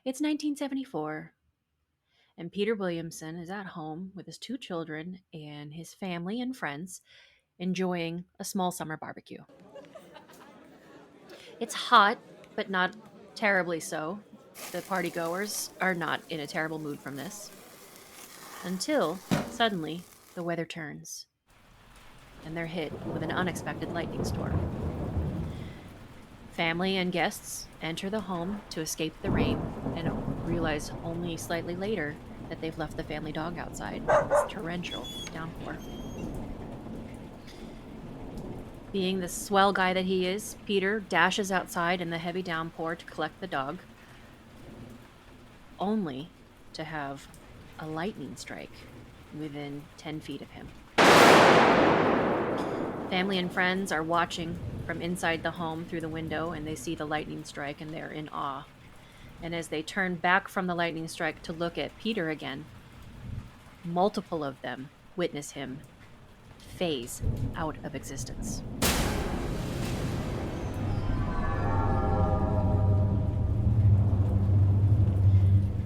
It's 1974, and Peter Williamson is at home with his 2 children and his family and friends enjoying a small summer barbecue. It's hot, but not terribly so. The partygoers are not in a terrible mood from this. Until, suddenly, the weather turns, and they're hit with an unexpected lightning storm. Family and guests enter the home to escape the rain and realize only slightly later that they've left the family dog outside. It's torrential downpour. Being the swell guy that he is, Peter dashes outside in the heavy downpour to collect the dog, only to have a lightning strike within 10 feet of him. Family and friends are watching from inside the home through the window, and they see the lightning strike and they're in awe. And as they turn back from the lightning strike to look at Peter again, multiple of them witness him phase out of existence.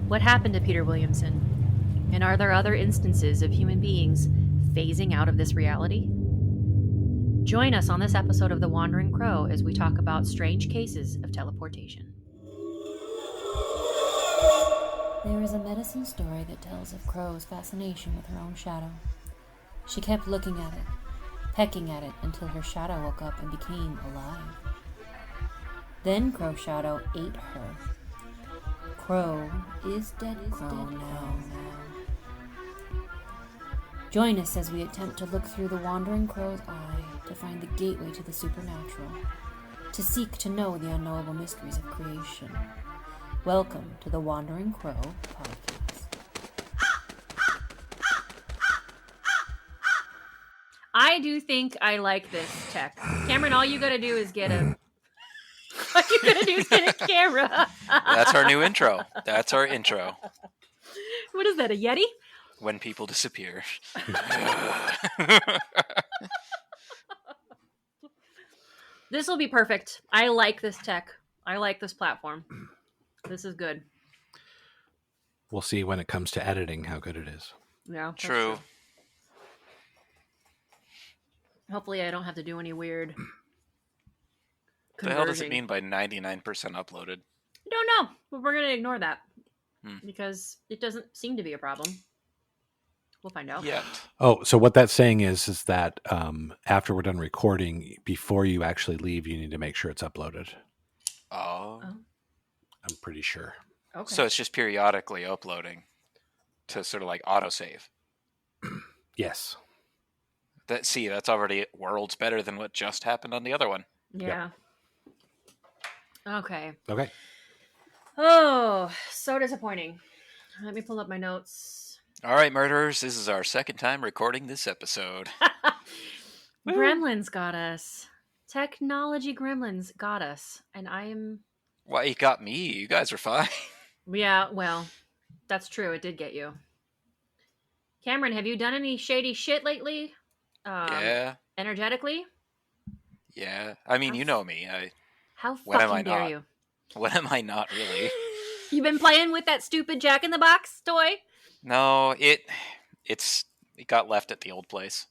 What happened to Peter Williamson? And are there other instances of human beings phasing out of this reality? Join us on this episode of The Wandering Crow as we talk about strange cases of teleportation. There is a medicine story that tells of Crow's fascination with her own shadow. She kept looking at it, pecking at it until her shadow woke up and became alive. Then Crow's shadow ate her. Crow is dead Crow now. Join us as we attempt to look through the wandering crow's eye to find the gateway to the supernatural, to seek to know the unknowable mysteries of creation. Welcome to the Wandering Crow Podcast. I do think I like this tech. Cameron, all you gotta do is get a... All you gotta do is get a camera. That's our new intro. That's our intro. What is that, a Yeti? When people disappear. This will be perfect. I like this tech. I like this platform. This is good. We'll see when it comes to editing how good it is. Yeah. True. Hopefully I don't have to do any weird What the hell does it mean by 99% uploaded? I don't know, but we're going to ignore that because it doesn't seem to be a problem. We'll find out. Yet. Oh, so what that's saying is that after we're done recording, before you actually leave, you need to make sure it's uploaded. Oh. I'm pretty sure. Okay. So it's just periodically uploading to sort of like autosave. Yes. That's already worlds better than what just happened on the other one. Yeah. Okay. Okay. Oh, so disappointing. Let me pull up my notes. All right, murderers, this is our second time recording this episode. Gremlins got us. Technology gremlins got us. And I am... Why, you got me? You guys are fine. Yeah, well, that's true. It did get you. Cameron, have you done any shady shit lately? Yeah. Energetically? Yeah. I mean, you know me. How When am fucking I dare not? you? When am I not really? You been playing with that stupid Jack in the Box toy? No, it got left at the old place.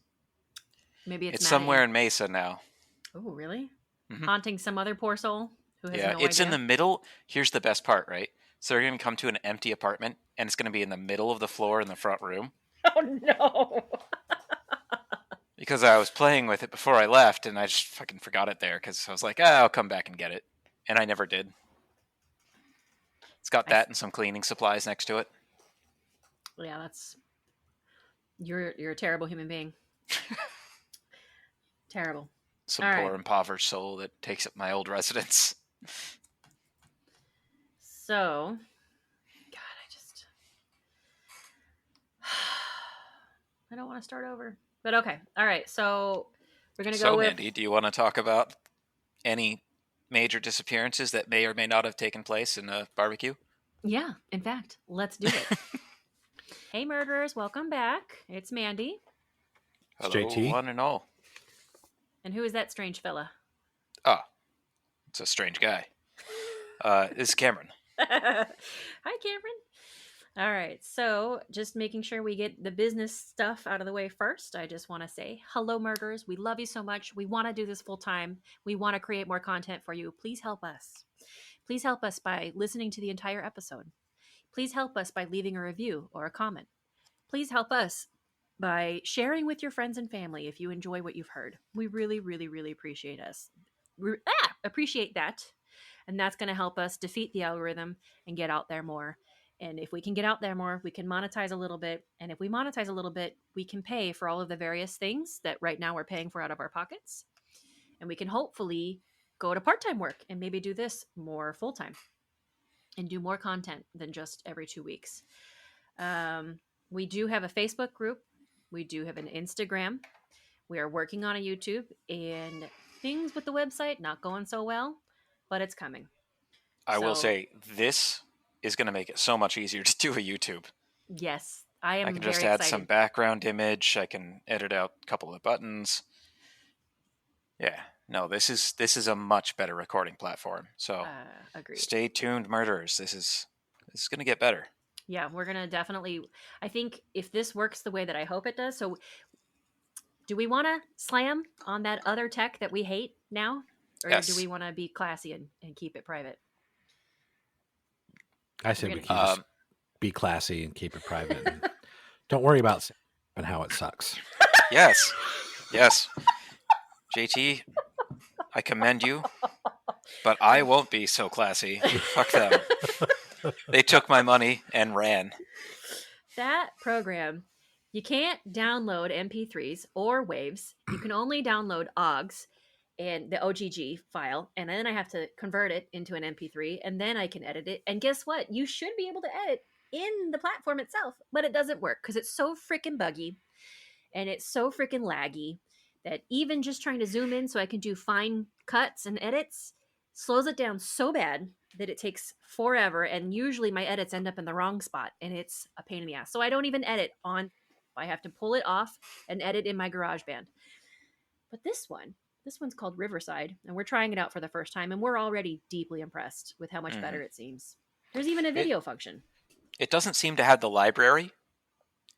Maybe it's somewhere in Mesa now. Oh, really? Mm-hmm. Haunting some other poor soul who has no idea? It's in the middle. Here's the best part, right? So they're going to come to an empty apartment, and it's going to be in the middle of the floor in the front room. Oh, no. Because I was playing with it before I left, and I just fucking forgot it there, because I was like, I'll come back and get it. And I never did. It's got that and some cleaning supplies next to it. Yeah, that's... You're a terrible human being. Terrible. Some All poor right. impoverished soul that takes up my old residence. So... I don't want to start over. But okay. All right. So we're going to go with... Mandy, do you want to talk about any major disappearances that may or may not have taken place in a barbecue? Yeah. In fact, let's do it. Hey, murderers. Welcome back. It's Mandy. It's Hello, JT. one and all. And who is that strange fella? Ah, it's a strange guy. This is Cameron. Hi, Cameron. All right, so just making sure we get the business stuff out of the way first. I just want to say hello, murderers. We love you so much. We want to do this full time. We want to create more content for you. Please help us. Please help us by listening to the entire episode. Please help us by leaving a review or a comment. Please help us by sharing with your friends and family if you enjoy what you've heard. We really, really, really appreciate appreciate that. And that's going to help us defeat the algorithm and get out there more. And if we can get out there more, we can monetize a little bit. And if we monetize a little bit, we can pay for all of the various things that right now we're paying for out of our pockets. And we can hopefully go to part-time work and maybe do this more full-time and do more content than just every 2 weeks. We do have a Facebook group. We do have an Instagram. We are working on a YouTube, and things with the website not going so well, but it's coming. I will say this is going to make it so much easier to do a YouTube. Yes, I am. I can just add some background image. I can edit out a couple of buttons. Yeah, no, this is a much better recording platform. So agreed. Stay tuned, murderers. This is going to get better. Yeah, we're going to definitely. I think if this works the way that I hope it does. So, do we want to slam on that other tech that we hate now, or yes. do we want to be classy and keep it private? I say we can just be classy and keep it private. And don't worry about and how it sucks. Yes. JT, I commend you, but I won't be so classy. Fuck them. They took my money and ran. That program, you can't download MP3s or waves. You can only download OGGs and the OGG file, and then I have to convert it into an MP3, and then I can edit it. And guess what? You should be able to edit in the platform itself, but it doesn't work because it's so freaking buggy and it's so freaking laggy that even just trying to zoom in so I can do fine cuts and edits slows it down so bad that it takes forever, and usually my edits end up in the wrong spot, and it's a pain in the ass. So I don't even edit on. I have to pull it off and edit in my GarageBand. But this one's called Riverside, and we're trying it out for the first time, and we're already deeply impressed with how much better it seems. There's even a video function. It doesn't seem to have the library.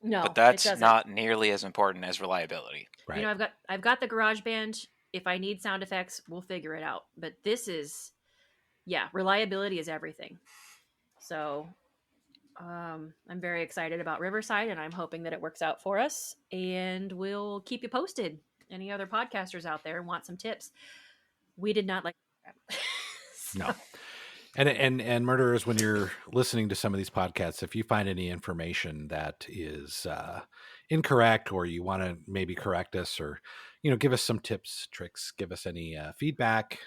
No, but that's not nearly as important as reliability. Right. You know, I've got the GarageBand. If I need sound effects, we'll figure it out. But this is, reliability is everything. So I'm very excited about Riverside, and I'm hoping that it works out for us. And we'll keep you posted. Any other podcasters out there want some tips? We did not like that. No. And murderers, when you're listening to some of these podcasts, if you find any information that is incorrect, or you want to maybe correct us, or give us some tips, tricks, give us any feedback,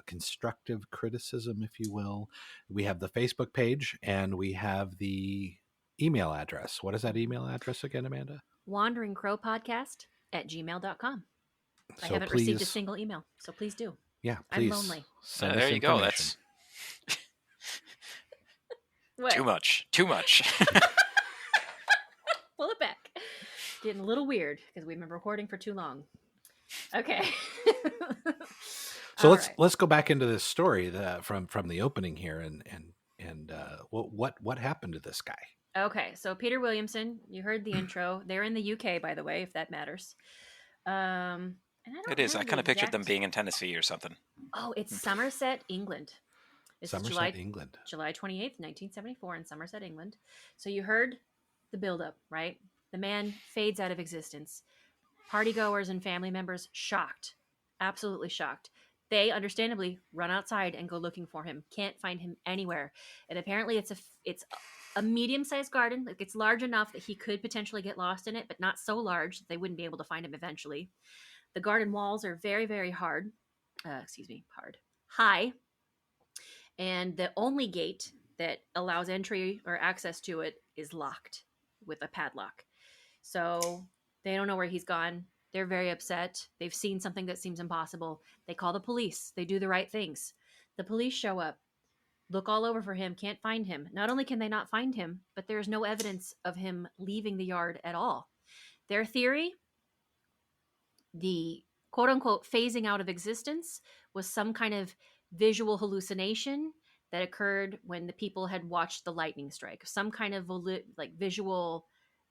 constructive criticism, if you will, we have the Facebook page and we have the email address. What is that email address again, Amanda? wanderingcrowpodcast@gmail.com. I haven't received a single email, so please do. Yeah, please. I'm lonely. There you go. That's too much. Pull it back. Getting a little weird because we've been recording for too long. Okay. So let's go back into this story from the opening here, and what happened to this guy? Okay, so Peter Williamson, you heard the intro. They're in the UK, by the way, if that matters. It is. I kind of pictured them being in Tennessee or something. Oh, it's Somerset, England. It's England. July 28th, 1974 in Somerset, England. So you heard the buildup, right? The man fades out of existence. Partygoers and family members shocked. Absolutely shocked. They understandably run outside and go looking for him. Can't find him anywhere. And apparently it's a medium-sized garden. Like, it's large enough that he could potentially get lost in it, but not so large that they wouldn't be able to find him eventually. The garden walls are very, very high. And the only gate that allows entry or access to it is locked with a padlock. So they don't know where he's gone. They're very upset. They've seen something that seems impossible. They call the police. They do the right things. The police show up, look all over for him, can't find him. Not only can they not find him, but there's no evidence of him leaving the yard at all. Their theory, the quote-unquote phasing out of existence, was some kind of visual hallucination that occurred when the people had watched the lightning strike, some kind of visual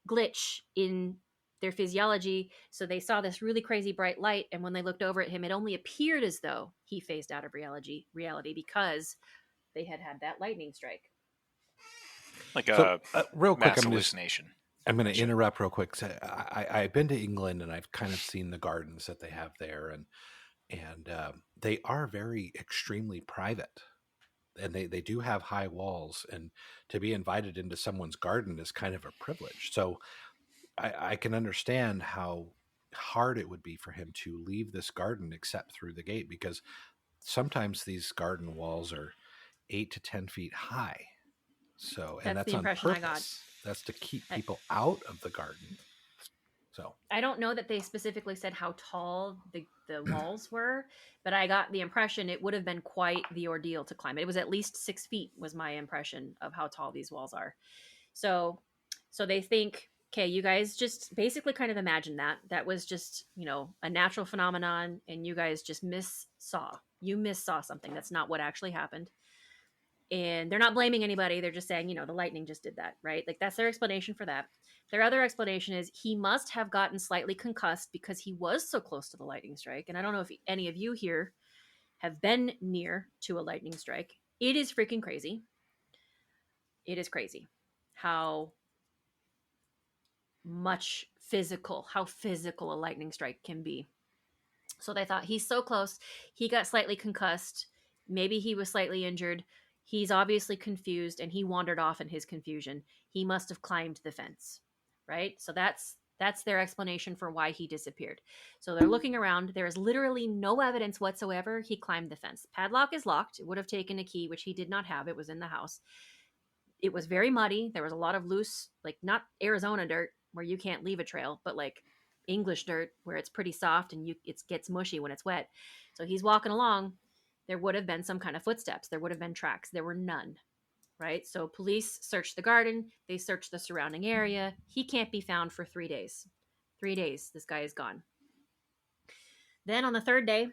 glitch in their physiology. So they saw this really crazy bright light, and when they looked over at him, it only appeared as though he phased out of reality because they had that lightning strike. Like So, a real quick, mass hallucination. I'm going to interrupt real quick. So I've been to England, and I've kind of seen the gardens that they have there, and they are very extremely private, and they do have high walls, and to be invited into someone's garden is kind of a privilege. So I can understand how hard it would be for him to leave this garden except through the gate, because sometimes these garden walls are 8 to 10 feet high. So, and that's the on impression purpose. I got. That's to keep people out of the garden. So I don't know that they specifically said how tall the walls were, but I got the impression it would have been quite the ordeal to climb it. It was at least 6 feet was my impression of how tall these walls are. So they think, okay, you guys just basically kind of imagine that was just, a natural phenomenon, and you guys just missaw something. That's not what actually happened. And they're not blaming anybody. They're just saying, the lightning just did that, right? Like, that's their explanation for that. Their other explanation is he must have gotten slightly concussed because he was so close to the lightning strike. And I don't know if any of you here have been near to a lightning strike. It is freaking crazy. It is crazy how physical a lightning strike can be. So they thought, he's so close. He got slightly concussed. Maybe he was slightly injured. He's obviously confused, and he wandered off in his confusion. He must have climbed the fence, right? So that's their explanation for why he disappeared. So they're looking around. There is literally no evidence whatsoever he climbed the fence. Padlock is locked. It would have taken a key, which he did not have. It was in the house. It was very muddy. There was a lot of loose, like, not Arizona dirt where you can't leave a trail, but like English dirt where it's pretty soft and it gets mushy when it's wet. So he's walking along. There would have been some kind of footsteps. There would have been tracks. There were none, right? So police searched the garden. They searched the surrounding area. He can't be found for 3 days. 3 days, this guy is gone. Then on the third day,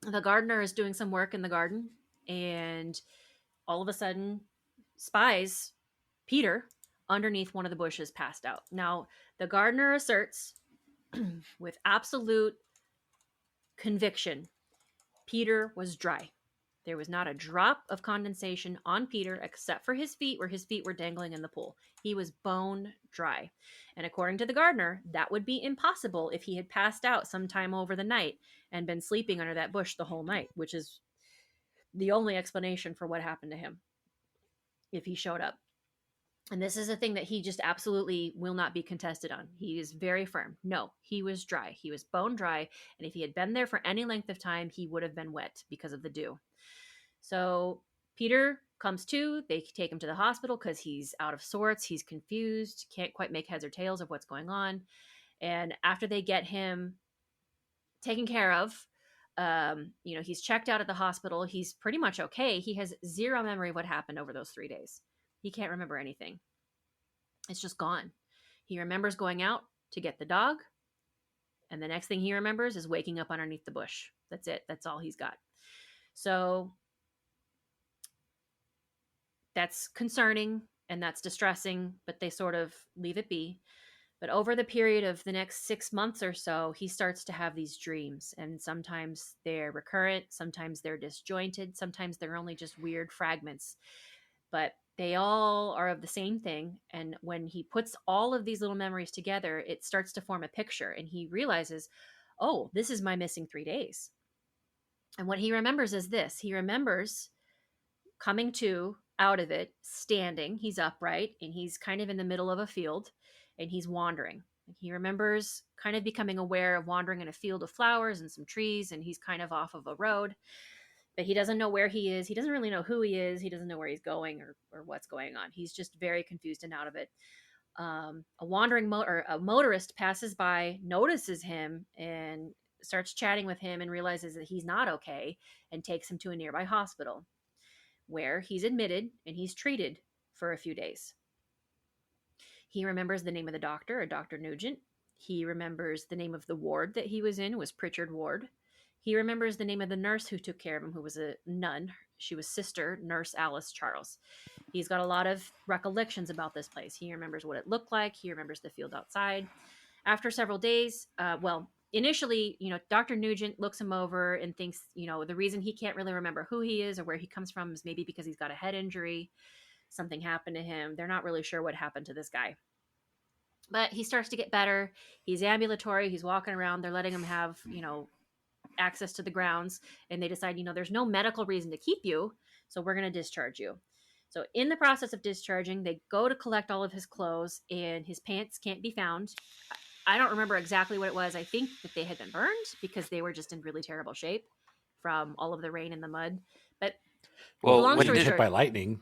the gardener is doing some work in the garden, and all of a sudden spies Peter underneath one of the bushes passed out. Now, the gardener asserts with absolute conviction, Peter was dry. There was not a drop of condensation on Peter except for his feet, where his feet were dangling in the pool. He was bone dry. And according to the gardener, that would be impossible if he had passed out sometime over the night and been sleeping under that bush the whole night, which is the only explanation for what happened to him if he showed up. And this is a thing that he just absolutely will not be contested on. He is very firm. No, he was dry. He was bone dry. And if he had been there for any length of time, he would have been wet because of the dew. So Peter comes to. They take him to the hospital because he's out of sorts. He's confused. Can't quite make heads or tails of what's going on. And after they get him taken care of, he's checked out at the hospital. He's pretty much okay. He has zero memory of what happened over those 3 days. He can't remember anything. It's just gone. He remembers going out to get the dog, and the next thing he remembers is waking up underneath the bush. That's it. That's all he's got. So that's concerning and that's distressing, but they sort of leave it be. But over the period of the next 6 months or so, he starts to have these dreams, and sometimes they're recurrent, sometimes they're disjointed, sometimes they're only just weird fragments. But they all are of the same thing. And when he puts all of these little memories together, it starts to form a picture. And he realizes, oh, this is my missing 3 days. And what he remembers is this. He remembers coming to out of it, standing. He's upright, and he's kind of in the middle of a field, and he's wandering. He remembers kind of becoming aware of wandering in a field of flowers and some trees, and he's kind of off of a road. But he doesn't know where he is. He doesn't really know who he is. He doesn't know where he's going or what's going on. He's just very confused and out of it. A motorist passes by, notices him, and starts chatting with him and realizes that he's not okay and takes him to a nearby hospital where he's admitted and he's treated for a few days. He remembers the name of the doctor, a Dr. Nugent. He remembers the name of the ward that he was in was Pritchard Ward. He remembers the name of the nurse who took care of him, who was a nun. She was Sister Nurse Alice Charles. He's got a lot of recollections about this place. He remembers what it looked like. He remembers the field outside. After several days, initially, Dr. Nugent looks him over and thinks, the reason he can't really remember who he is or where he comes from is maybe because he's got a head injury. Something happened to him. They're not really sure what happened to this guy. But he starts to get better. He's ambulatory. He's walking around. They're letting him have, access to the grounds. And they decide, there's no medical reason to keep you. So we're going to discharge you. So in the process of discharging, they go to collect all of his clothes and his pants can't be found. I don't remember exactly what it was. I think that they had been burned because they were just in really terrible shape from all of the rain and the mud. But when did hit by lightning?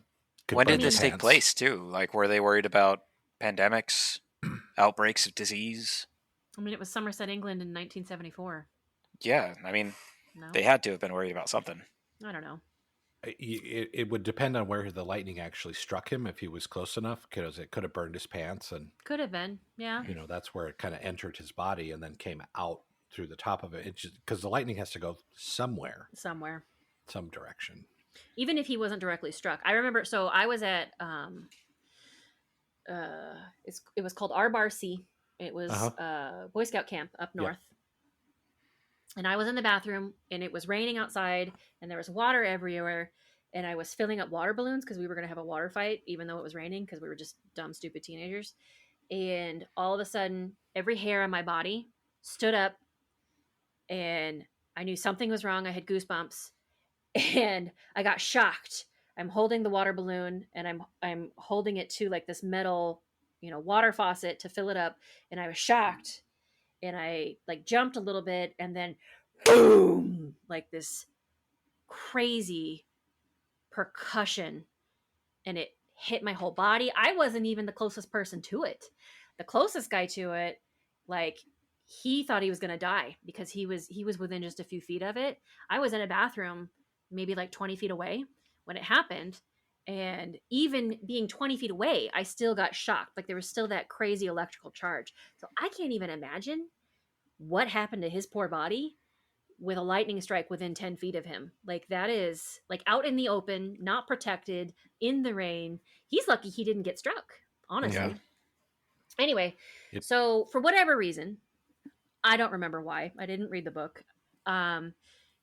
When did this take place too? Like, were they worried about pandemics, outbreaks of disease? I mean, it was Somerset, England in 1974. Yeah, I mean, they had to have been worried about something. I don't know. It would depend on where the lightning actually struck him. If he was close enough, because it could have burned his pants, and could have been, yeah. That's where it kind of entered his body and then came out through the top of it. Because the lightning has to go somewhere, some direction. Even if he wasn't directly struck, I remember. So I was at it was called Arbarcy. It was Boy Scout camp up north. Yeah. And I was in the bathroom and it was raining outside and there was water everywhere. And I was filling up water balloons because we were going to have a water fight, even though it was raining, because we were just dumb, stupid teenagers. And all of a sudden, every hair on my body stood up and I knew something was wrong. I had goosebumps and I got shocked. I'm holding the water balloon and I'm holding it to like this metal, water faucet to fill it up. And I was shocked. And I like jumped a little bit and then boom, like this crazy percussion, and it hit my whole body. I wasn't even the closest person to it. The closest guy to it, like, he thought he was going to die because he was within just a few feet of it. I was in a bathroom maybe like 20 feet away when it happened. And even being 20 feet away, I still got shocked. Like, there was still that crazy electrical charge. So I can't even imagine what happened to his poor body with a lightning strike within 10 feet of him. Like, that is like out in the open, not protected, in the rain. He's lucky he didn't get struck, honestly. Yeah. Anyway, So for whatever reason, I don't remember why. I didn't read the book.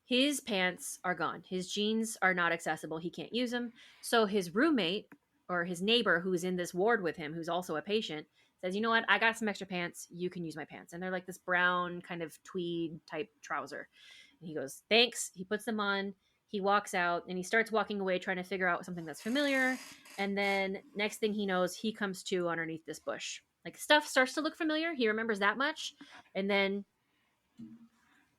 His pants are gone. His jeans are not accessible. He can't use them. So his roommate or his neighbor who's in this ward with him, who's also a patient, says, you know what? I got some extra pants. You can use my pants. And they're like this brown kind of tweed type trouser. And he goes, thanks. He puts them on. He walks out and he starts walking away trying to figure out something that's familiar. And then next thing he knows, he comes to underneath this bush. Like, stuff starts to look familiar. He remembers that much. And then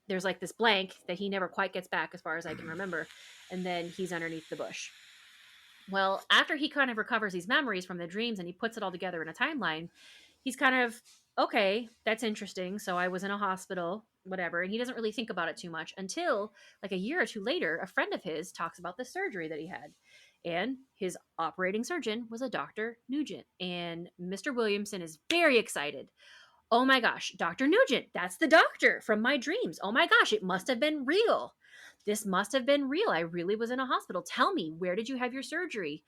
there's like this blank that he never quite gets back as far as I can remember. And then he's underneath the bush. Well, after he kind of recovers these memories from the dreams and he puts it all together in a timeline, he's kind of, okay, that's interesting. So I was in a hospital, whatever. And he doesn't really think about it too much until like a year or two later, a friend of his talks about the surgery that he had. And his operating surgeon was a Dr. Nugent. And Mr. Williamson is very excited. Oh my gosh, Dr. Nugent, that's the doctor from my dreams. Oh my gosh, it must have been real. This must have been real. I really was in a hospital. Tell me, where did you have your surgery?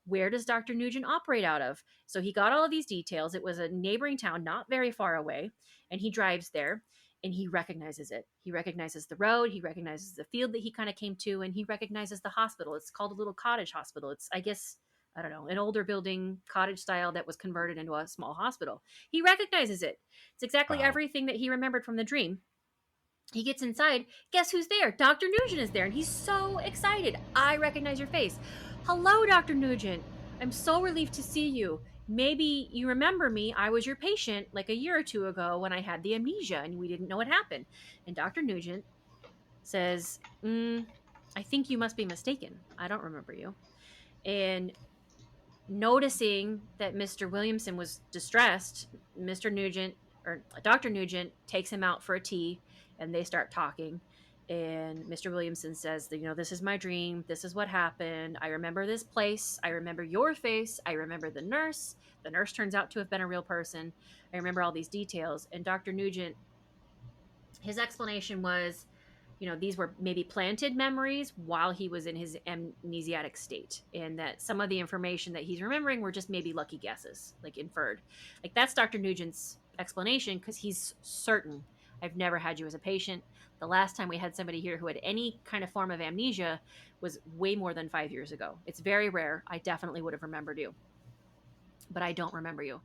Where does Dr. Nugent operate out of? So he got all of these details. It was a neighboring town, not very far away. And he drives there and he recognizes it. He recognizes the road. He recognizes the field that he kind of came to, and he recognizes the hospital. It's called a little cottage hospital. It's, I guess, I don't know, an older building, cottage style, that was converted into a small hospital. He recognizes it. It's exactly everything that he remembered from the dream. He gets inside. Guess who's there? Dr. Nugent is there, and he's so excited. I recognize your face. Hello, Dr. Nugent. I'm so relieved to see you. Maybe you remember me. I was your patient like a year or two ago when I had the amnesia, and we didn't know what happened. And Dr. Nugent says, I think you must be mistaken. I don't remember you. And noticing that Mr. Williamson was distressed, Mr. Nugent, or Dr. Nugent, takes him out for a tea, and they start talking. And Mr. Williamson says, this is my dream. This is what happened. I remember this place. I remember your face. I remember the nurse. The nurse turns out to have been a real person. I remember all these details. And Dr. Nugent, his explanation was, these were maybe planted memories while he was in his amnesiac state, and that some of the information that he's remembering were just maybe lucky guesses, like inferred. Like, that's Dr. Nugent's explanation, because he's certain. I've never had you as a patient. The last time we had somebody here who had any kind of form of amnesia was way more than 5 years ago. It's very rare. I definitely would have remembered you, but I don't remember you.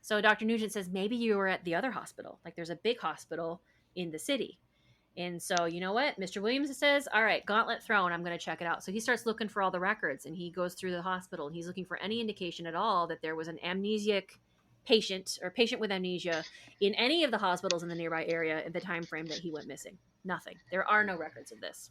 So Dr. Nugent says, maybe you were at the other hospital. Like, there's a big hospital in the city. And so, you know what? Mr. Williams says, all right, gauntlet thrown. I'm going to check it out. So he starts looking for all the records, and he goes through the hospital, and he's looking for any indication at all that there was an amnesiac patient or patient with amnesia in any of the hospitals in the nearby area in the time frame that he went missing. Nothing. There are no records of this.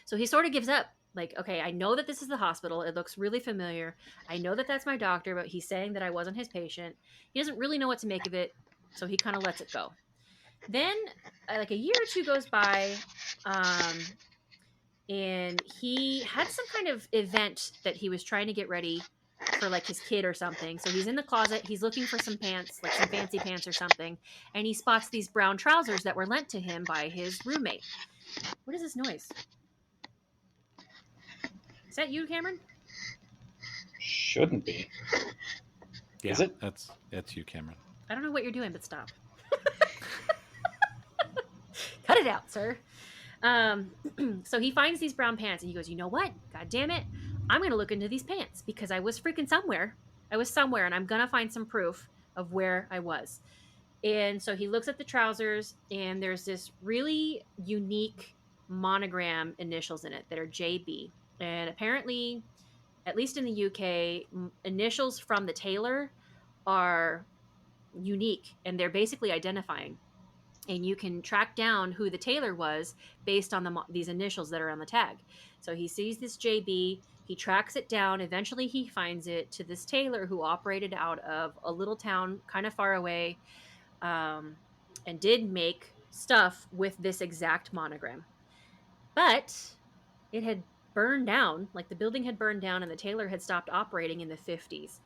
So he sort of gives up. Like, okay, I know that this is the hospital. It looks really familiar. I know that that's my doctor, but he's saying that I wasn't his patient. He doesn't really know what to make of it, so he kind of lets it go. Then, like, a year or two goes by, and he had some kind of event that he was trying to get ready for, like, his kid or something. So he's in the closet. He's looking for some pants, like some fancy pants or something, and he spots these brown trousers that were lent to him by his roommate. What is this noise? Is that you, Cameron? Shouldn't be. Yeah, is it? That's you, Cameron. I don't know what you're doing, but stop. Cut it out, sir. So he finds these brown pants, and he goes, you know what? God damn it. I'm going to look into these pants, because I was freaking somewhere. I was somewhere, and I'm going to find some proof of where I was. And so he looks at the trousers, and there's this really unique monogram initials in it that are JB. And apparently, at least in the UK, initials from the tailor are unique, and they're basically identifying. And you can track down who the tailor was based on these initials that are on the tag. So he sees this JB, he tracks it down. Eventually he finds it to this tailor who operated out of a little town kind of far away, and did make stuff with this exact monogram. But it had burned down, like the building had burned down, and the tailor had stopped operating in the 50s,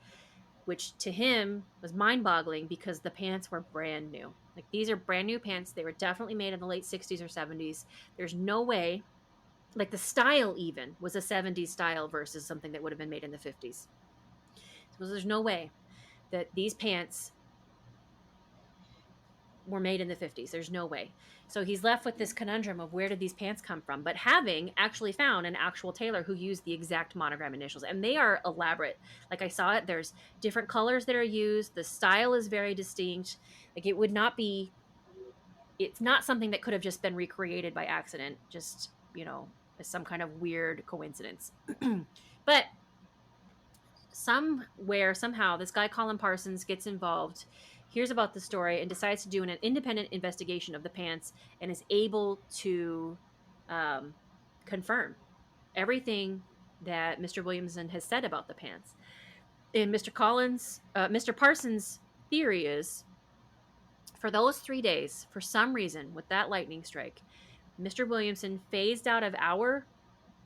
which to him was mind-boggling, because the pants were brand new. Like, these are brand new pants. They were definitely made in the late 60s or 70s. There's no way, like, the style even was a 70s style versus something that would have been made in the 50s. So there's no way that these pants were made in the 50s. There's no way. So he's left with this conundrum of where did these pants come from, but having actually found an actual tailor who used the exact monogram initials, and they are elaborate. Like, I saw it, there's different colors that are used. The style is very distinct. Like, it would not be, it's not something that could have just been recreated by accident, just, as some kind of weird coincidence. But somewhere, somehow, this guy Colin Parsons gets involved, hears about the story, and decides to do an independent investigation of the pants, and is able to confirm everything that Mr. Williamson has said about the pants. And Mr. Parsons' theory is, for those 3 days, for some reason, with that lightning strike, Mr. Williamson phased out of our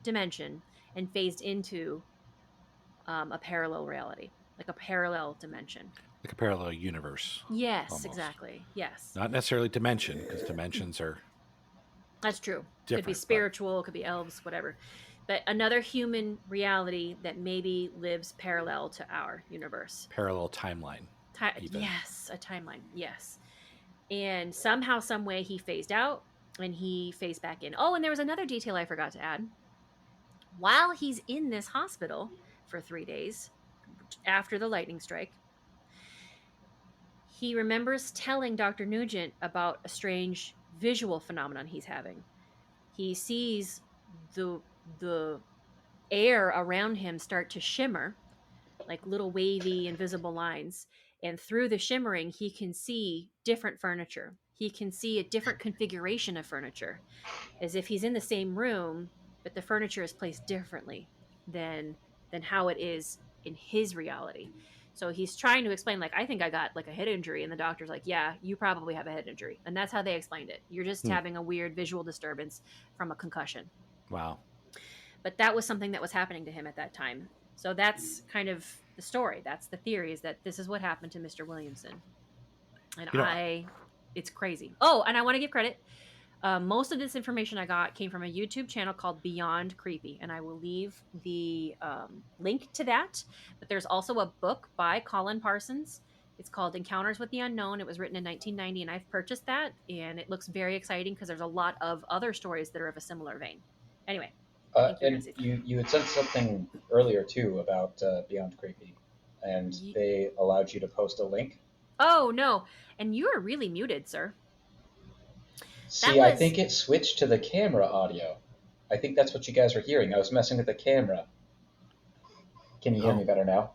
dimension and phased into a parallel reality, like a parallel dimension. Like a parallel universe. Yes, almost. Exactly. Yes. Not necessarily dimension, because dimensions are... That's true. Could be spiritual, could be elves, whatever. But another human reality that maybe lives parallel to our universe. Parallel timeline. Yes, a timeline. Yes. And somehow, some way, he phased out and he phased back in. Oh, and there was another detail I forgot to add. While he's in this hospital for 3 days after the lightning strike, he remembers telling Dr. Nugent about a strange visual phenomenon he's having. He sees the air around him start to shimmer, like little wavy invisible lines. And through the shimmering, he can see different furniture. He can see a different configuration of furniture, as if he's in the same room, but the furniture is placed differently than how it is in his reality. So he's trying to explain, like, I think I got like a head injury, and the doctor's like, yeah, you probably have a head injury. And that's how they explained it. You're just having a weird visual disturbance from a concussion. Wow. But that was something that was happening to him at that time. So that's kind of the story. That's the theory, is that this is what happened to Mr. Williamson. And it's crazy. Oh, and I want to give credit. Most of this information I got came from a YouTube channel called Beyond Creepy, and I will leave the link to that. But there's also a book by Colin Parsons. It's called Encounters with the Unknown. It was written in 1990, and I've purchased that, and it looks very exciting because there's a lot of other stories that are of a similar vein. Anyway, I think you're going And to say something. you had said something earlier too about Beyond Creepy, and they allowed you to post a link. Oh, no. And you are really muted, sir. See, I think it switched to the camera audio. I think that's what you guys were hearing. I was messing with the camera. Can you hear me better now?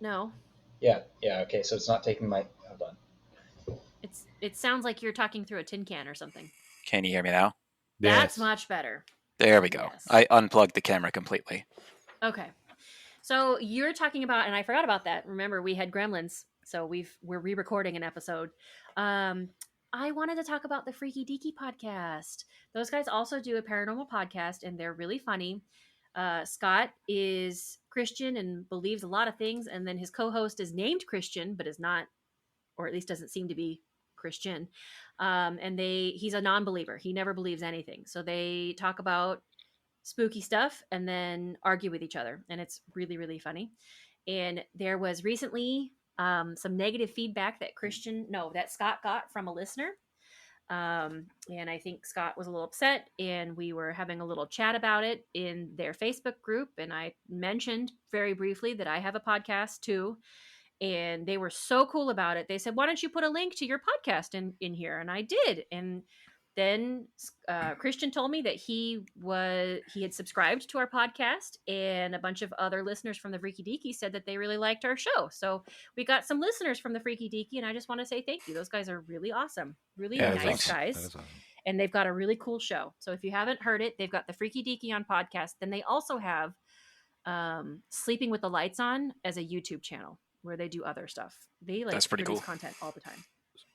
No. Yeah, okay, so it's not taking my... Hold on. It sounds like you're talking through a tin can or something. Can you hear me now? That's much better. There we go. Yes. I unplugged the camera completely. Okay. So you're talking about, and I forgot about that. Remember, we had gremlins, so we're re-recording an episode. I wanted to talk about the Freaky Deaky Podcast. Those guys also do a paranormal podcast, and they're really funny. Scott is Christian and believes a lot of things, and then his co-host is named Christian, but is not, or at least doesn't seem to be Christian. And he's a non-believer. He never believes anything. So they talk about spooky stuff and then argue with each other, and it's really, really funny. And there was recently some negative feedback that Scott got from a listener. And I think Scott was a little upset, and we were having a little chat about it in their Facebook group. And I mentioned very briefly that I have a podcast too. And they were so cool about it. They said, why don't you put a link to your podcast in here? And I did. And then Christian told me that he had subscribed to our podcast, and a bunch of other listeners from the Freaky Deaky said that they really liked our show. So we got some listeners from the Freaky Deaky, and I just want to say thank you. Those guys are really awesome, really nice guys, awesome. And they've got a really cool show. So if you haven't heard it, they've got the Freaky Deaky on podcast. Then they also have Sleeping with the Lights On as a YouTube channel where they do other stuff. They That's pretty produce cool content all the time.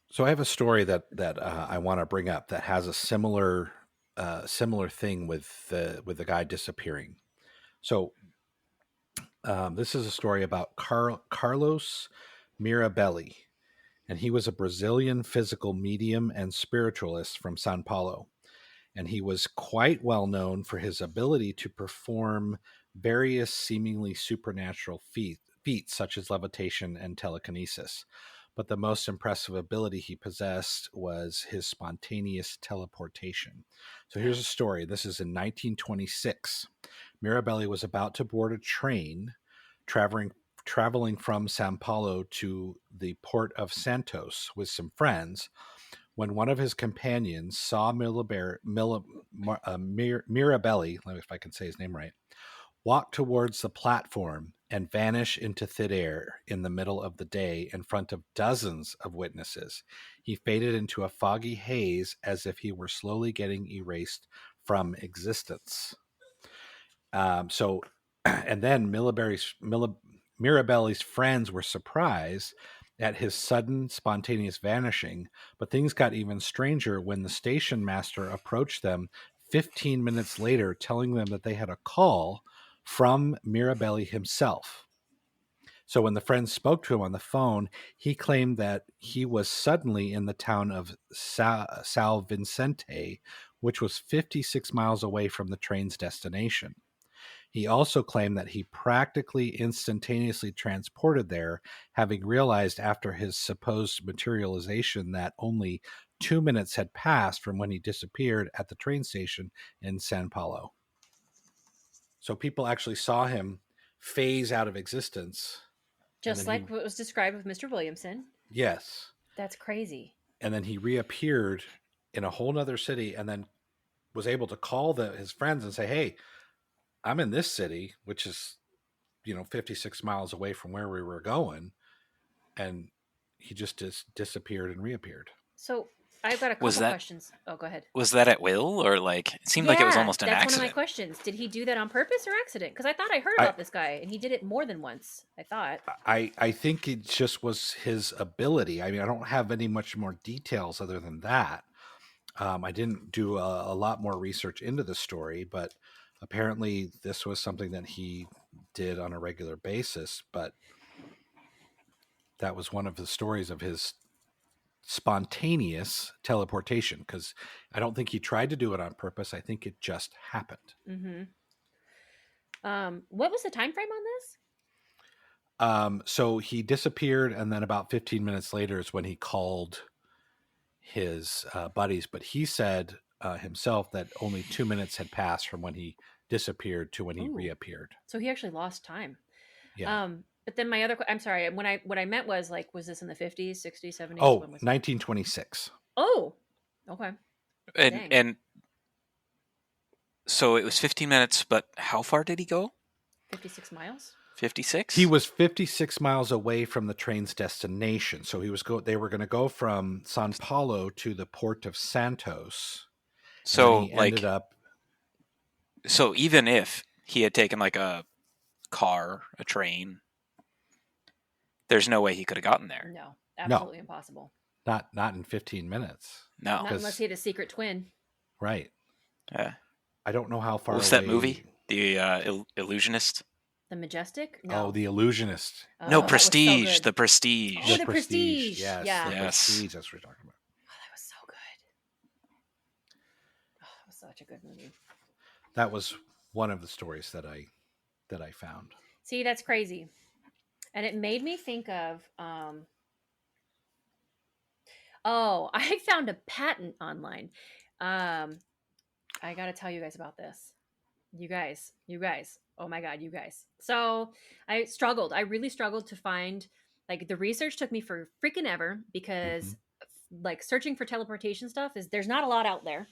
So I have a story that I want to bring up that has a similar thing with the guy disappearing. So this is a story about Carlos Mirabelli, and he was a Brazilian physical medium and spiritualist from Sao Paulo, and he was quite well known for his ability to perform various seemingly supernatural feats such as levitation and telekinesis. But the most impressive ability he possessed was his spontaneous teleportation. So here's a story. This is in 1926. Mirabelli was about to board a train traveling from Sao Paulo to the port of Santos with some friends when one of his companions saw Mirabelli, if I can say his name right, walk towards the platform and vanish into thin air in the middle of the day in front of dozens of witnesses. He faded into a foggy haze as if he were slowly getting erased from existence. And then Mirabelli's friends were surprised at his sudden, spontaneous vanishing, but things got even stranger when the station master approached them 15 minutes later, telling them that they had a call from Mirabelli himself. So when the friends spoke to him on the phone, he claimed that he was suddenly in the town of São Vicente, which was 56 miles away from the train's destination. He also claimed that he practically instantaneously transported there, having realized after his supposed materialization that only 2 minutes had passed from when he disappeared at the train station in Sao Paulo. So people actually saw him phase out of existence. Just like what was described with Mr. Williamson. Yes. That's crazy. And then he reappeared in a whole nother city and then was able to call his friends and say, hey, I'm in this city, which is, 56 miles away from where we were going. And he just disappeared and reappeared. So I've got a couple questions. Oh, go ahead. Was that at will, or it seemed like it was almost an accident? That's one of my questions. Did he do that on purpose or accident? Because I thought I heard about this guy, and he did it more than once. I thought. I think it just was his ability. I mean, I don't have any much more details other than that. I didn't do a lot more research into the story, but apparently this was something that he did on a regular basis. But that was one of the stories of his spontaneous teleportation, because I don't think he tried to do it on purpose. I think it just happened. Mm-hmm. What was the time frame on this? So he disappeared, and then about 15 minutes later is when he called his buddies. But he said himself that only 2 minutes had passed from when he disappeared to when he reappeared. So he actually lost time. Yeah. But then my other, I'm sorry, what I meant was like, was this in the 50s, 60s, 70s? Oh, when was 1926. Oh, okay. And so it was 15 minutes, but how far did he go? 56 miles. 56? He was 56 miles away from the train's destination. So they were going to go from Sao Paulo to the port of Santos. So he ended up. So even if he had taken like a car, a train, there's no way he could have gotten there. No, absolutely impossible. Not in 15 minutes. No. Not unless he had a secret twin. Right. Yeah. I don't know how far. What was that movie? The Illusionist? The Majestic? No. Oh, The Illusionist. No, Prestige. So the Prestige. Oh, The Prestige. Yes. Yeah. The Prestige. That's what we're talking about. Oh, that was so good. Oh, that was such a good movie. That was one of the stories that I found. See, that's crazy. And it made me think of, I found a patent online. I got to tell you guys about this. You guys. Oh my God, you guys. So I really struggled to find, like, the research took me for freaking ever because like searching for teleportation stuff there's not a lot out there.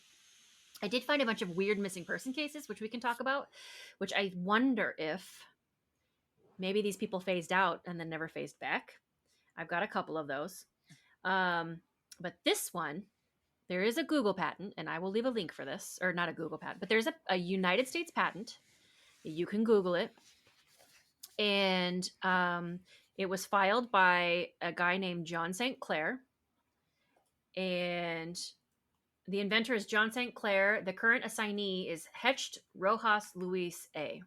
I did find a bunch of weird missing person cases, which we can talk about, which I wonder if maybe these people phased out and then never phased back. I've got a couple of those. But this one, there is a Google patent, and I will leave a link for this, or not a Google patent, but there's a United States patent. You can Google it. And it was filed by a guy named John St. Clair. And the inventor is John St. Clair. The current assignee is Hecht Rojas Luis A.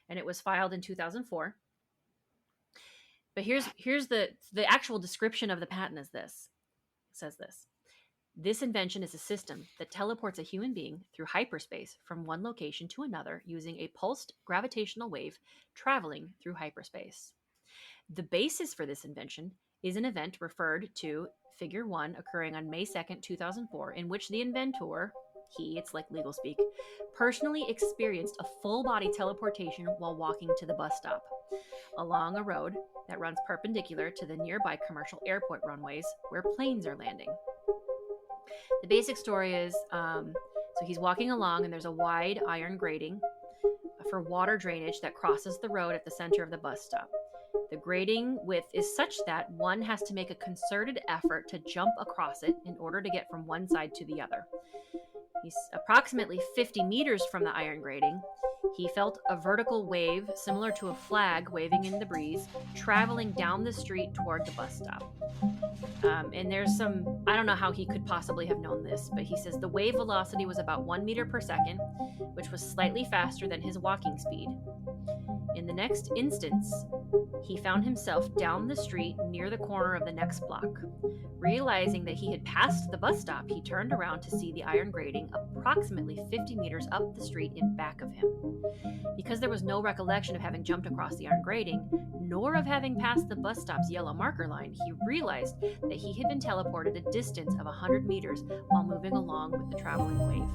And it was filed in 2004. But here's the actual description of the patent is this. It says this. This invention is a system that teleports a human being through hyperspace from one location to another using a pulsed gravitational wave traveling through hyperspace. The basis for this invention is an event referred to Figure 1 occurring on May 2nd, 2004, in which the inventor, it's like legal speak, personally experienced a full-body teleportation while walking to the bus stop along a road that runs perpendicular to the nearby commercial airport runways where planes are landing. The basic story is, so he's walking along and there's a wide iron grating for water drainage that crosses the road at the center of the bus stop. The grating width is such that one has to make a concerted effort to jump across it in order to get from one side to the other. He's approximately 50 meters from the iron grating. He felt a vertical wave similar to a flag waving in the breeze, traveling down the street toward the bus stop. And there's some, I don't know how he could possibly have known this, but he says the wave velocity was about 1 meter per second, which was slightly faster than his walking speed. In the next instance, he found himself down the street near the corner of the next block. Realizing that he had passed the bus stop, he turned around to see the iron grating approximately 50 meters up the street in back of him. Because there was no recollection of having jumped across the iron grating, nor of having passed the bus stop's yellow marker line, he realized that he had been teleported a distance of 100 meters while moving along with the traveling wave.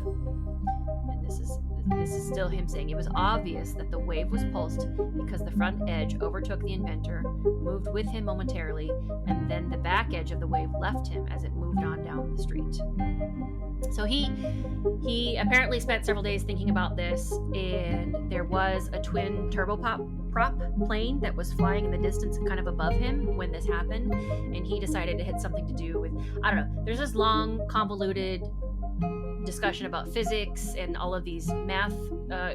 And this is still him saying it was obvious that the wave was pulsed because the front edge overtook the inventor, moved with him momentarily, and then the back edge of the wave left him as it moved on down the street. So he apparently spent several days thinking about this, and there was a twin turboprop plane that was flying in the distance kind of above him when this happened, and he decided it had something to do with, I don't know, there's this long convoluted discussion about physics and all of these math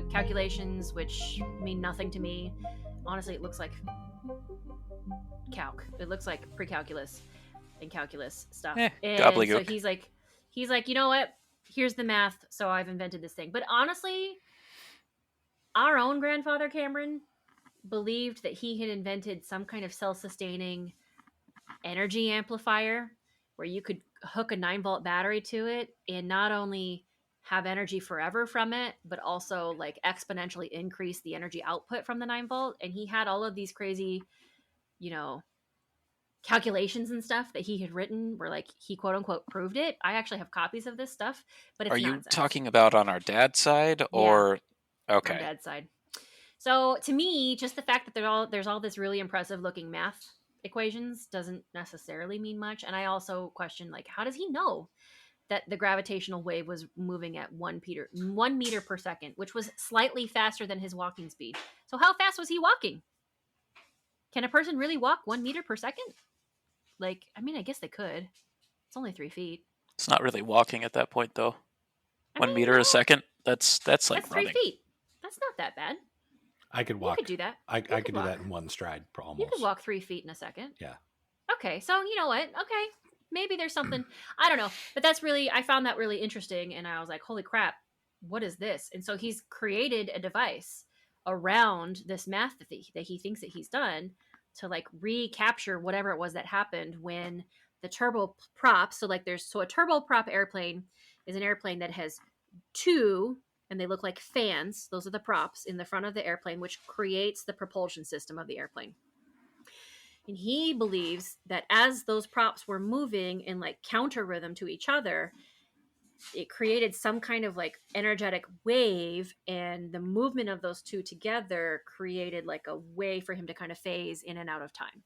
calculations which mean nothing to me. Honestly, it looks like calc. It looks like pre-calculus and calculus stuff. And so he's like, you know what? Here's the math, so I've invented this thing. But honestly, our own grandfather Cameron believed that he had invented some kind of self-sustaining energy amplifier where you could hook a 9-volt battery to it and not only have energy forever from it, but also like exponentially increase the energy output from the 9-volt. And he had all of these crazy, you know, calculations and stuff that he had written where like he quote unquote proved it. I actually have copies of this stuff, but it's Are you nonsense. talking about on our dad's side or okay? On Dad's side. So to me, just the fact that there's all this really impressive looking math equations doesn't necessarily mean much. And I also question, like, how does he know that the gravitational wave was moving at 1 meter per second, which was slightly faster than his walking speed? So how fast was he walking? Can a person really walk 1 meter per second? Like, I mean, I guess they could. It's only 3 feet. It's not really walking at that point, though. 1 meter a second. That's like that's running. 3 feet. That's not that bad. I could walk. You could do that. I could do that in one stride, almost. You could walk 3 feet in a second. Yeah. Okay, so you know what? Okay, maybe there's something. I don't know, but I found that really interesting, and I was like, holy crap, what is this? And so he's created a device around this math that he thinks that he's done to like recapture whatever it was that happened when the turboprop. So like a turboprop airplane is an airplane that has 2, and they look like fans. Those are the props in the front of the airplane, which creates the propulsion system of the airplane. And he believes that as those props were moving in like counter rhythm to each other, it created some kind of like energetic wave, and the movement of those 2 together created like a way for him to kind of phase in and out of time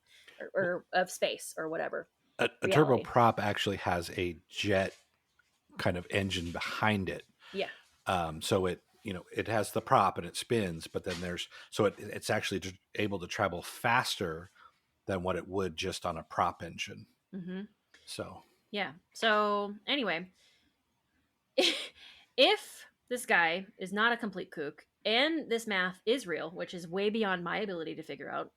or of space or whatever. A turboprop actually has a jet kind of engine behind it. Yeah. So it has the prop and it spins, but then it's actually able to travel faster than what it would just on a prop engine. Mm-hmm. So yeah. So anyway, if this guy is not a complete kook and this math is real, which is way beyond my ability to figure out,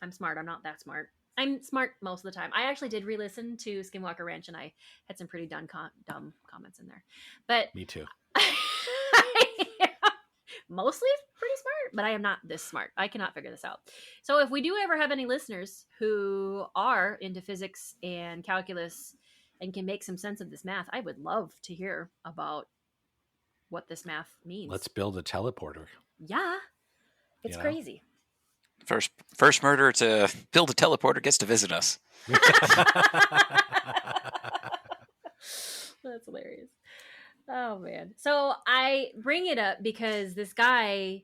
I'm smart. I'm not that smart. I'm smart most of the time. I actually did re-listen to Skinwalker Ranch, and I had some pretty dumb comments in there. But me too. Mostly pretty smart, but I am not this smart. I cannot figure this out. So if we do ever have any listeners who are into physics and calculus and can make some sense of this math, I would love to hear about what this math means. Let's build a teleporter. Yeah. It's crazy. First murderer to build a teleporter gets to visit us. That's hilarious. Oh, man. So I bring it up because this guy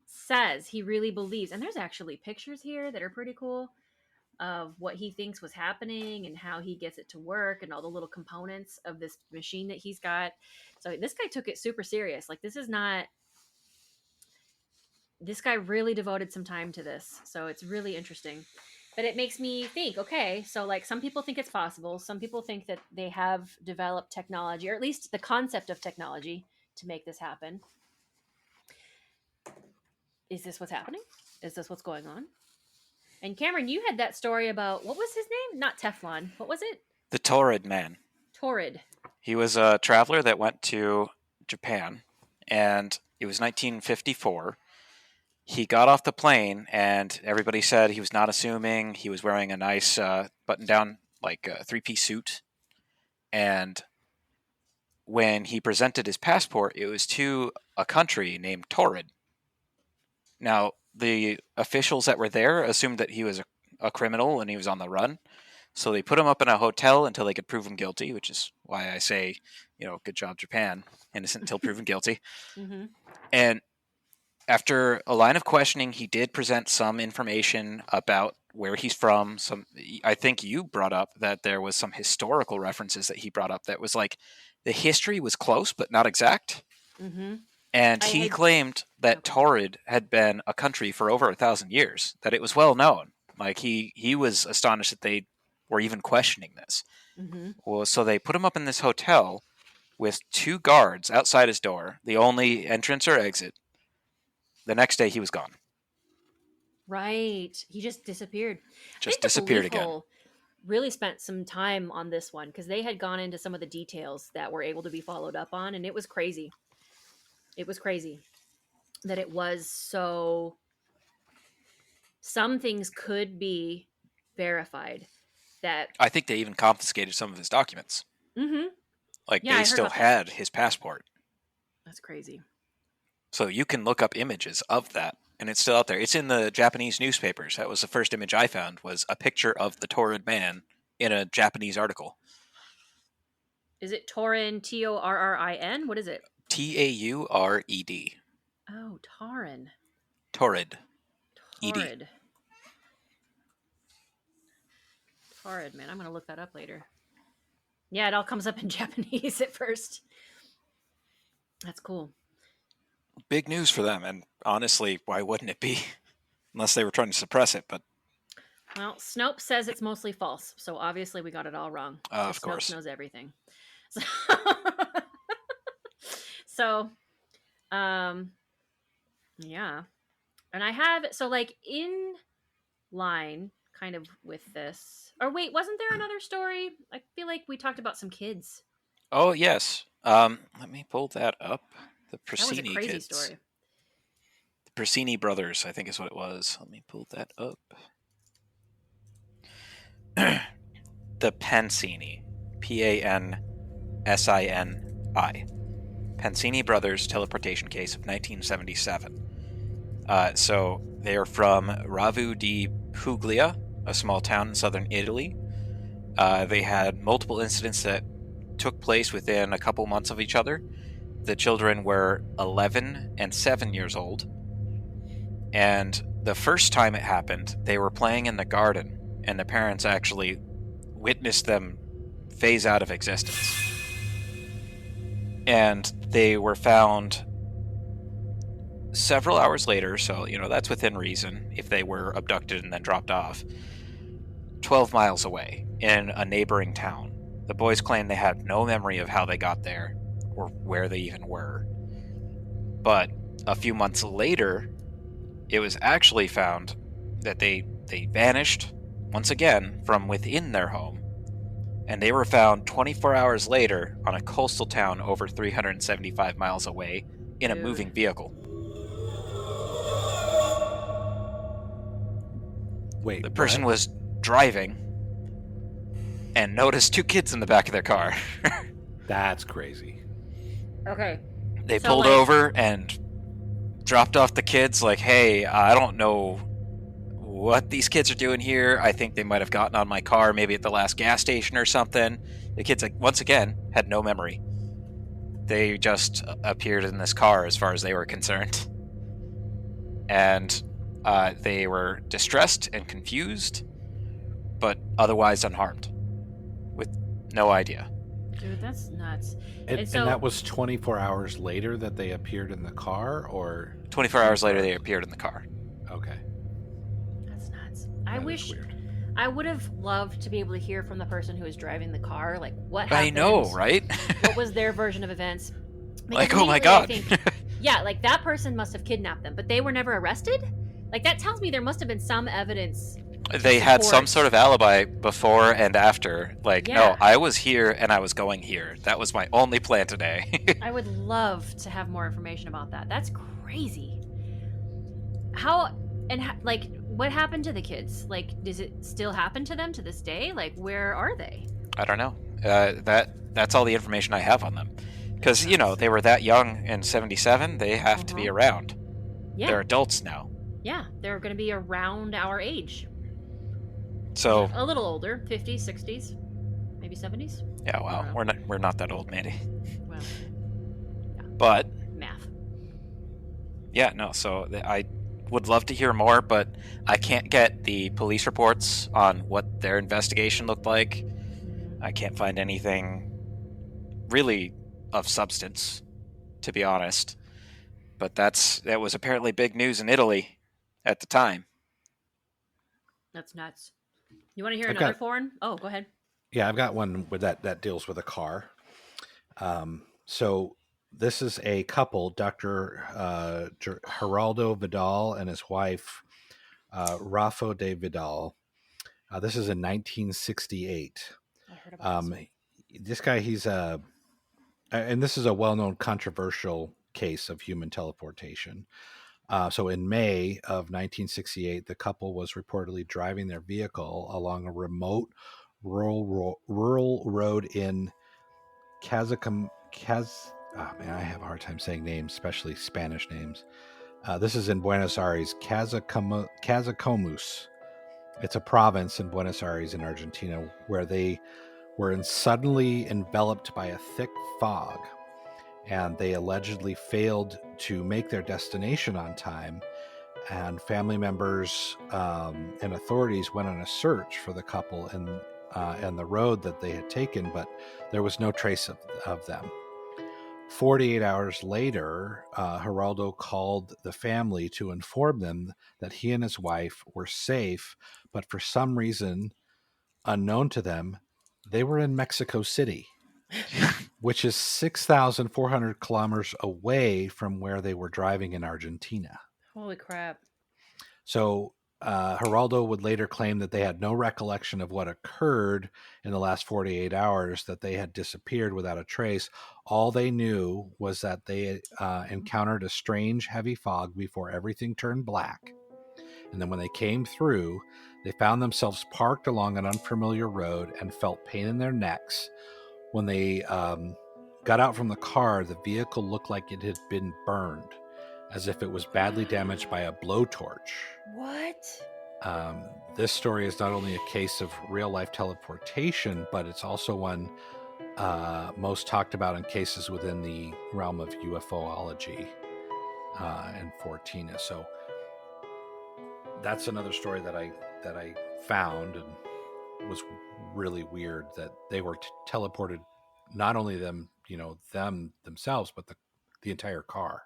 says he really believes, and there's actually pictures here that are pretty cool of what he thinks was happening and how he gets it to work and all the little components of this machine that he's got. So this guy took it super serious. Like, this guy really devoted some time to this. So it's really interesting. But it makes me think, okay, so like some people think it's possible. Some people think that they have developed technology, or at least the concept of technology to make this happen. Is this what's happening? Is this what's going on? And Cameron, you had that story about, what was his name? Not Teflon. What was it? The Torrid Man. Torrid. He was a traveler that went to Japan, and it was 1954. He got off the plane, and everybody said he was not assuming. He was wearing a nice button-down, like 3-piece suit. And when he presented his passport, it was to a country named Torrid. Now, the officials that were there assumed that he was a criminal and he was on the run. So they put him up in a hotel until they could prove him guilty, which is why I say, good job, Japan. Innocent until proven guilty. Mm-hmm. And after a line of questioning, he did present some information about where he's from. I think you brought up that there was some historical references that he brought up that was like the history was close but not exact. Mm-hmm. And he claimed that Torrid had been a country for over 1,000 years, that it was well known. Like he was astonished that they were even questioning this. Mm-hmm. Well, so they put him up in this hotel with 2 guards outside his door, the only entrance or exit. The next day, he was gone. Right. He just disappeared. Just disappeared again. Really spent some time on this one because they had gone into some of the details that were able to be followed up on, and it was crazy. It was crazy that it was so... Some things could be verified that. I think they even confiscated some of his documents. Mm-hmm. Like, Yeah, I they heard still about that. had his passport. That's crazy. So you can look up images of that, and it's still out there. It's in the Japanese newspapers. That was the first image I found, was a picture of the Torrid man in a Japanese article. Is it Taurin? Torrin? What is it? Taured. Oh, Taurin. Torrid. Torrid. Torrid, man. I'm going to look that up later. Yeah, it all comes up in Japanese at first. That's cool. Big news for them, and honestly, why wouldn't it be? Unless they were trying to suppress it, but... Well, Snopes says it's mostly false, so obviously we got it all wrong. Of course. Snopes knows everything. So, yeah. And I have, so like in line kind of with this, or wait, wasn't there another story? I feel like we talked about some kids. Oh, yes. Let me pull that up. The That was a Persini crazy kids. story. The Persini brothers, I think is what it was. Let me pull that up. The Pansini. Pansini. Pansini brothers teleportation case of 1977. So they are from Ravu di Puglia, a small town in southern Italy. They had multiple incidents that took place within a couple months of each other. The children were 11 and 7 years old. And the first time it happened, they were playing in the garden, and the parents actually witnessed them phase out of existence. And they were found several hours later, so, that's within reason, if they were abducted and then dropped off, 12 miles away in a neighboring town. The boys claimed they had no memory of how they got there or where they even were. But a few months later, it was actually found that they vanished once again from within their home, and they were found 24 hours later on a coastal town over 375 miles away in a moving vehicle. Wait, the person was driving and noticed two kids in the back of their car. That's crazy. Okay. They pulled over and dropped off the kids like, hey, I don't know what these kids are doing here. I think they might have gotten on my car maybe at the last gas station or something. The kids, once again, had no memory. They just appeared in this car as far as they were concerned. And they were distressed and confused, but otherwise unharmed, with no idea. Dude, that's nuts. And that was 24 hours later that they appeared in the car, or 24 hours later they appeared in the car. Okay. That's nuts. That is weird. I would have loved to be able to hear from the person who was driving the car, like what happened. I know, right? What was their version of events? Because like, oh my god. I think, yeah, like that person must have kidnapped them, but they were never arrested? Like that tells me there must have been some evidence. They had some sort of alibi before and after. Like, Yeah. no, I was here and I was going here. That was my only plan today. I would love to have more information about that. That's crazy. Like, what happened to the kids? Like, does it still happen to them to this day? Like, where are they? I don't know. That's all the information I have on them. Because, they were that young in 77. They have to be around. Yeah. They're adults now. Yeah, they're going to be around our age. So a little older, 50s, 60s, maybe 70s. Yeah, wow. We're not that old, Mandy. Well, yeah. But math. Yeah, no. So I would love to hear more, but I can't get the police reports on what their investigation looked like. I can't find anything really of substance, to be honest. But that was apparently big news in Italy at the time. That's nuts. You want to hear another foreign? Oh, go ahead. Yeah, I've got one with that deals with a car. So this is a couple, Dr. Geraldo Vidal and his wife, Rafa de Vidal. This is in 1968. I heard about this. This guy, and this is a well-known controversial case of human teleportation. So in May of 1968, the couple was reportedly driving their vehicle along a remote rural road in I have a hard time saying names, especially Spanish names. This is in Buenos Aires, Casacomus. It's a province in Buenos Aires in Argentina where they were suddenly enveloped by a thick fog, and they allegedly failed to make their destination on time. And family members and authorities went on a search for the couple and the road that they had taken, but there was no trace of them. 48 hours later, Geraldo called the family to inform them that he and his wife were safe, but for some reason unknown to them, they were in Mexico City, which is 6,400 kilometers away from where they were driving in Argentina. Holy crap. So Geraldo would later claim that they had no recollection of what occurred in the last 48 hours, that they had disappeared without a trace. All they knew was that they encountered a strange, heavy fog before everything turned black. And then when they came through, they found themselves parked along an unfamiliar road and felt pain in their necks. When they got out from the car, the vehicle looked like it had been burned, as if it was badly damaged by a blowtorch. What? This story is not only a case of real-life teleportation, but it's also one most talked about in cases within the realm of UFOlogy and Fortina. So that's another story that I found and was really weird, that they were teleported, not only them themselves, but the entire car.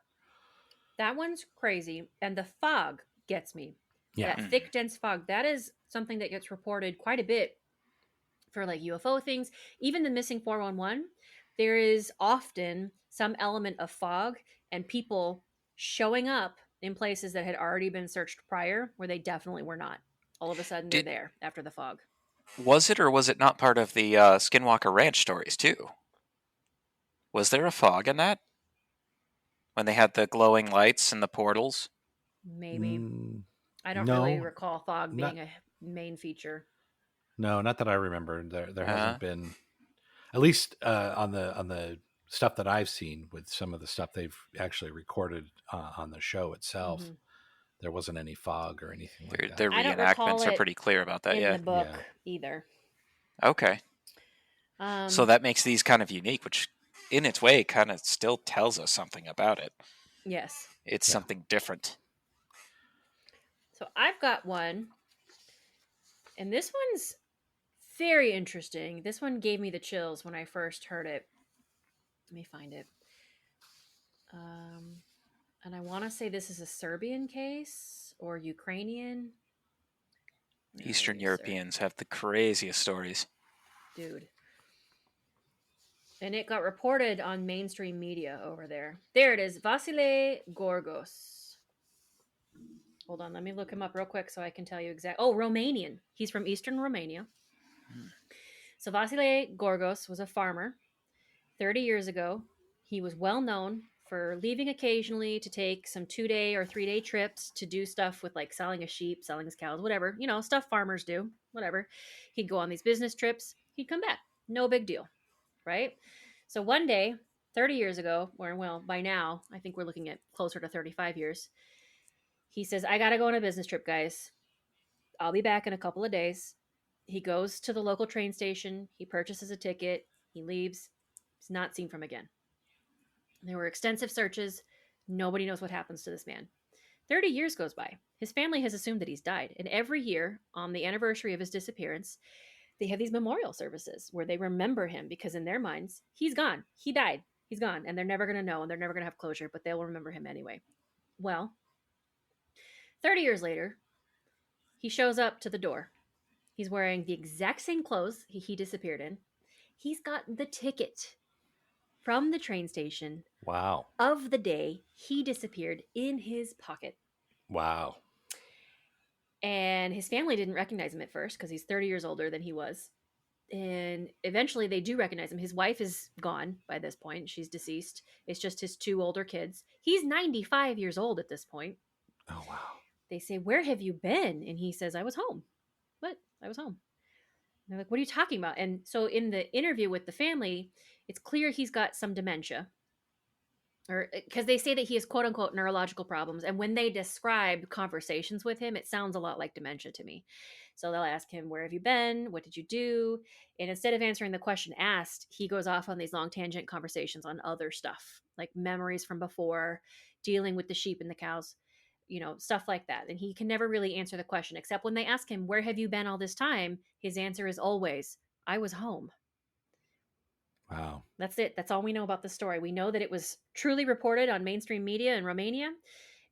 That one's crazy. And the fog gets me. Yeah. That thick, dense fog. That is something that gets reported quite a bit for like UFO things. Even the missing 411, there is often some element of fog and people showing up in places that had already been searched prior where they definitely were not. All of a sudden they're there after the fog. Was it or was it not part of the Skinwalker Ranch stories too? Was there a fog in that? When they had the glowing lights and the portals? Maybe. I don't no, really recall fog being a main feature. No, not that I remember. There hasn't been, at least on the stuff that I've seen with some of the stuff they've actually recorded on the show itself. Mm-hmm. There wasn't any fog or anything like that. Their reenactments are pretty clear about that. In the book either. Okay. So that makes these kind of unique, which in its way kind of still tells us something about it. Yes. It's something different. So I've got one, and this one's very interesting. This one gave me the chills when I first heard it. Let me find it. And I want to say this is a Serbian case or Ukrainian. Eastern Europeans have the craziest stories. Dude. And it got reported on mainstream media over there. There it is. Vasile Gorgos. Hold on, let me look him up real quick so I can tell you exactly. Oh, Romanian. He's from Eastern Romania. So Vasile Gorgos was a farmer. 30 years ago, he was well known for leaving occasionally to take some 2-day or 3-day trips to do stuff with like selling his sheep, selling his cows, whatever. You know, stuff farmers do, whatever. He'd go on these business trips. He'd come back. No big deal, right? So one day, 30 years ago, or well, by now, I think we're looking at closer to 35 years, he says, I got to go on a business trip, guys. I'll be back in a couple of days. He goes to the local train station. He purchases a ticket. He leaves. He's not seen from again. There were extensive searches. Nobody knows what happens to this man. 30 years goes by. His family has assumed that he's died. And every year, on the anniversary of his disappearance, they have these memorial services where they remember him because in their minds, he's gone. He died. He's gone. And they're never going to know. And they're never going to have closure. But they'll remember him anyway. Well, 30 years later, he shows up to the door. He's wearing the exact same clothes he disappeared in. He's got the ticket from the train station. Wow. Of the day he disappeared in his pocket. Wow. And his family didn't recognize him at first because he's 30 years older than he was. And eventually they do recognize him. His wife is gone by this point. She's deceased. It's just his 2 older kids. He's 95 years old at this point. Oh, wow. They say, where have you been? And he says, I was home. What? I was home. they're like, what are you talking about? And so in the interview with the family, it's clear he's got some dementia. Or because they say that he has quote unquote neurological problems. And when they describe conversations with him, it sounds a lot like dementia to me. So they'll ask him, where have you been? What did you do? And instead of answering the question asked, he goes off on these long tangent conversations on other stuff, like memories from before, dealing with the sheep and the cows, stuff like that. And he can never really answer the question, except when they ask him, where have you been all this time? His answer is always, I was home. Wow. That's it. That's all we know about the story. We know that it was truly reported on mainstream media in Romania.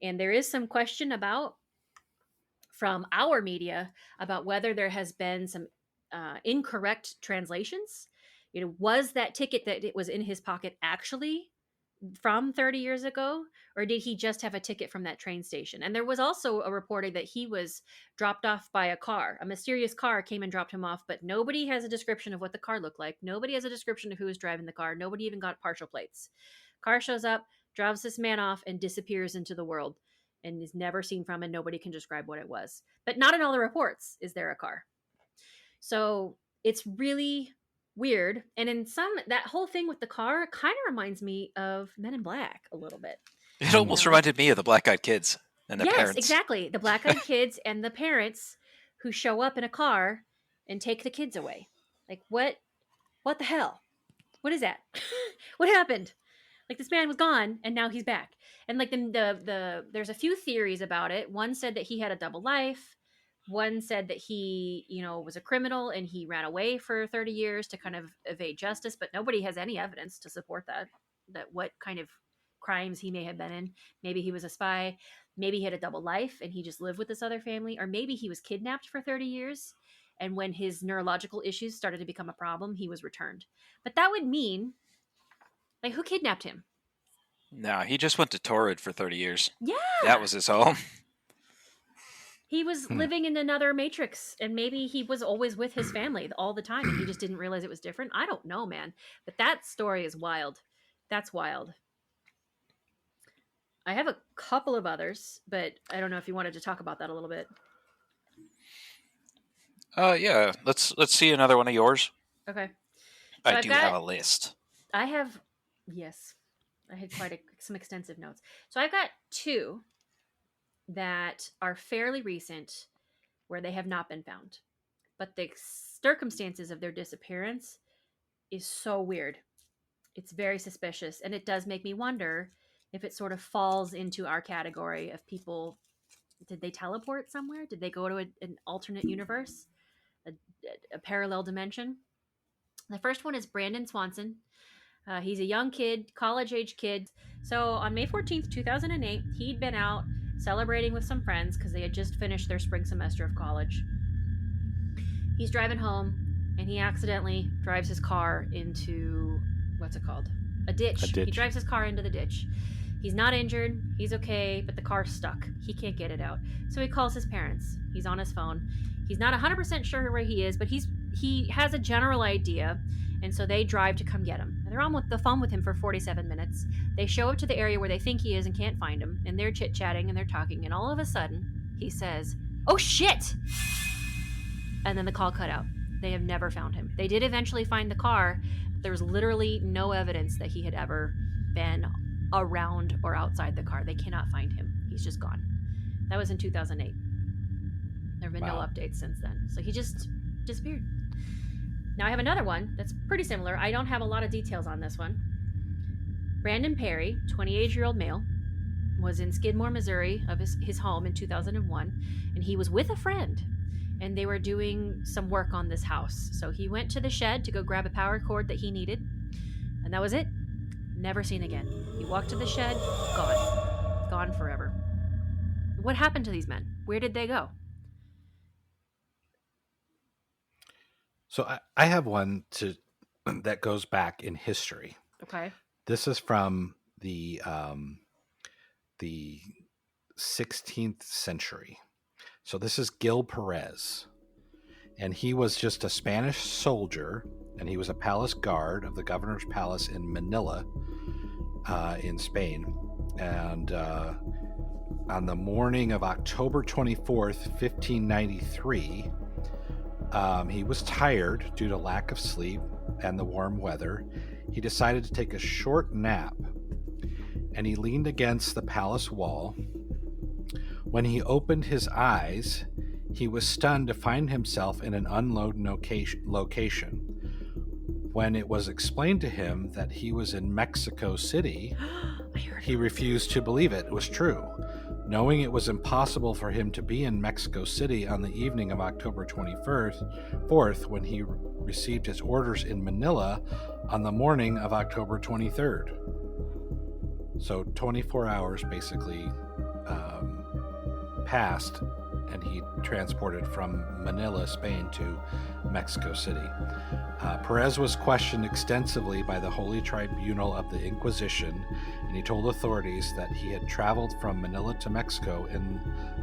And there is some question from our media about whether there has been some incorrect translations. Was that ticket that it was in his pocket actually from 30 years ago, or did he just have a ticket from that train station? And there was also a reporting that he was dropped off by a car. A mysterious car came and dropped him off, but nobody has a description of what the car looked like. Nobody has a description of who was driving the car. Nobody even got partial plates. Car shows up, drops this man off, and disappears into the world and is never seen from, and nobody can describe what it was. But not in all the reports is there a car. So it's really weird. And in that whole thing with the car kind of reminds me of Men in Black a little bit. It almost reminded me of the Black Eyed Kids and their parents. Yes, exactly. The Black Eyed Kids and the parents who show up in a car and take the kids away. Like, what the hell? What is that? What happened? Like, this man was gone and now he's back. And like there's a few theories about it. One said that he had a double life. One said that he, was a criminal and he ran away for 30 years to kind of evade justice, but nobody has any evidence to support that what kind of crimes he may have been in. Maybe he was a spy. Maybe he had a double life and he just lived with this other family. Or maybe he was kidnapped for 30 years. And when his neurological issues started to become a problem, he was returned. But that would mean, like, who kidnapped him? No, he just went to Torrid for 30 years. Yeah. That was his home. He was living in another matrix, and maybe he was always with his family all the time, and he just didn't realize it was different. I don't know, man. But that story is wild. That's wild. I have a couple of others, but I don't know if you wanted to talk about that a little bit. Yeah. Let's see another one of yours. Okay. So I do have a list. Yes. I had some extensive notes. So I've got two that are fairly recent where they have not been found. But the circumstances of their disappearance is so weird. It's very suspicious. And it does make me wonder if it sort of falls into our category of people. Did they teleport somewhere? Did they go to an alternate universe? A parallel dimension? The first one is Brandon Swanson. He's a young kid, college-age kid. So on May 14th, 2008, he'd been out celebrating with some friends because they had just finished their spring semester of college. He's driving home, and he accidentally drives his car into, what's it called? A ditch. He drives his car into the ditch. He's not injured. He's okay, but the car's stuck. He can't get it out. So he calls his parents. He's on his phone. He's not 100% sure where he is, but he has a general idea, and so they drive to come get him. And they're on the phone with him for 47 minutes. They show up to the area where they think he is and can't find him, and they're chit-chatting and they're talking, and all of a sudden, he says, "Oh, shit!" And then the call cut out. They have never found him. They did eventually find the car, but there was literally no evidence that he had ever been around or outside the car. They cannot find him. He's just gone. That was in 2008. There have been no updates since then. So he just disappeared. Now I have another one that's pretty similar. I don't have a lot of details on this one. Brandon Perry, 28-year-old male, was in Skidmore, Missouri, of his home in 2001, and he was with a friend, and they were doing some work on this house. So he went to the shed to go grab a power cord that he needed, and that was it. Never seen again. He walked to the shed, gone. Gone forever. What happened to these men? Where did they go? So I have one that goes back in history. Okay. This is from the 16th century. So this is Gil Perez. And he was just a Spanish soldier, and he was a palace guard of the governor's palace in Manila, in Spain. And on the morning of October 24th, 1593, He was tired due to lack of sleep and the warm weather. He decided to take a short nap, and he leaned against the palace wall. When he opened his eyes, he was stunned to find himself in an unknown location. When it was explained to him that he was in Mexico City, he refused to believe it was true. Knowing it was impossible for him to be in Mexico City on the evening of October 4th, when he received his orders in Manila on the morning of October 23rd. So 24 hours basically passed, and he transported from Manila, Spain to Mexico City. Perez was questioned extensively by the Holy Tribunal of the Inquisition, and he told authorities that he had traveled from Manila to Mexico in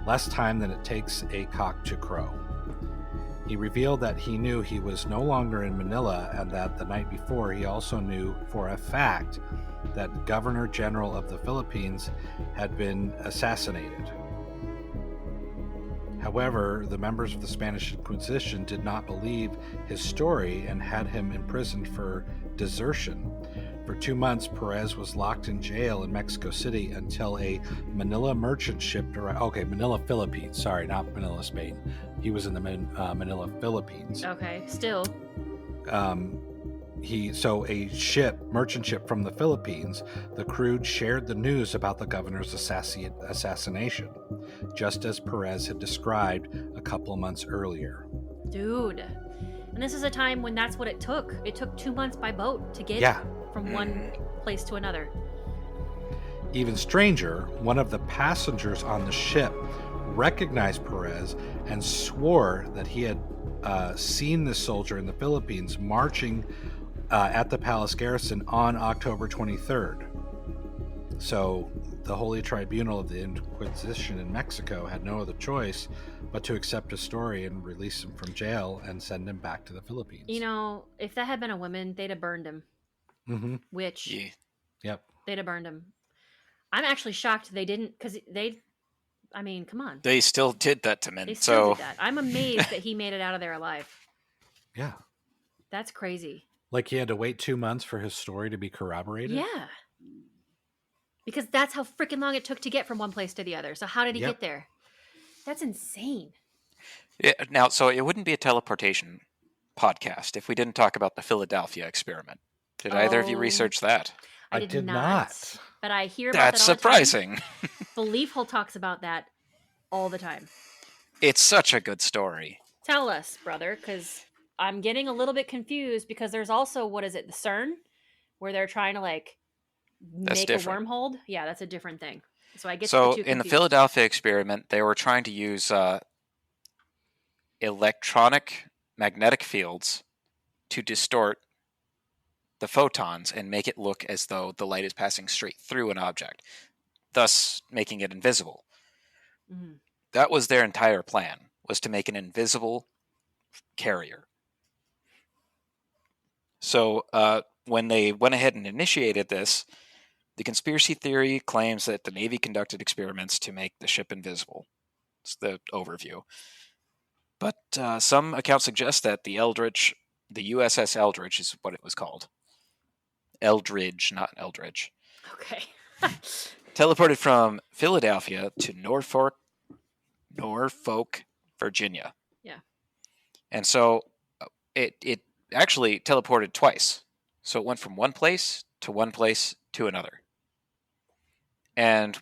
less time than it takes a cock to crow. He revealed that he knew he was no longer in Manila, and that the night before he also knew for a fact that the Governor General of the Philippines had been assassinated. However, the members of the Spanish Inquisition did not believe his story and had him imprisoned for desertion. For 2 months, Perez was locked in jail in Mexico City until a Manila merchant ship Manila, Philippines. Sorry, not Manila, Spain. He was in the Manila, Philippines. Okay, still. A merchant ship from the Philippines, the crew shared the news about the governor's assassination, just as Perez had described a couple of months earlier. Dude. And this is a time when that's what it took. It took 2 months by boat to get from one place to another. Even stranger, one of the passengers on the ship recognized Perez and swore that he had seen the soldier in the Philippines marching at the palace garrison on October 23rd. So the Holy Tribunal of the Inquisition in Mexico had no other choice but to accept his story and release him from jail and send him back to the Philippines. You know, if that had been a woman, they'd have burned him. Mm-hmm. They'd have burned him. I'm actually shocked they didn't, because come on. They still did that to men. They still did that. I'm amazed that he made it out of there alive. Yeah. That's crazy. Like he had to wait 2 months for his story to be corroborated? Yeah. Because that's how freaking long it took to get from one place to the other. So how did he get there? That's insane. Yeah, now, so it wouldn't be a teleportation podcast if we didn't talk about the Philadelphia experiment. Did either of you research that? I did not. But I hear about That's that all surprising. The time. Belief Hole talks about that all the time. It's such a good story. Tell us, brother, because I'm getting a little bit confused because there's also, the CERN, where they're trying to make a wormhole. Yeah, that's a different thing. So I get the two confused. In the Philadelphia experiment, they were trying to use electronic magnetic fields to distort the photons and make it look as though the light is passing straight through an object, thus making it invisible. Mm-hmm. That was their entire plan, was to make an invisible carrier. So when they went ahead and initiated this, the conspiracy theory claims that the Navy conducted experiments to make the ship invisible. It's the overview. But some accounts suggest that the USS Eldridge is what it was called. Eldridge, not Eldridge. Okay. Teleported from Philadelphia to Norfolk, Virginia. Yeah. And so it actually teleported twice. So it went from one place to another. And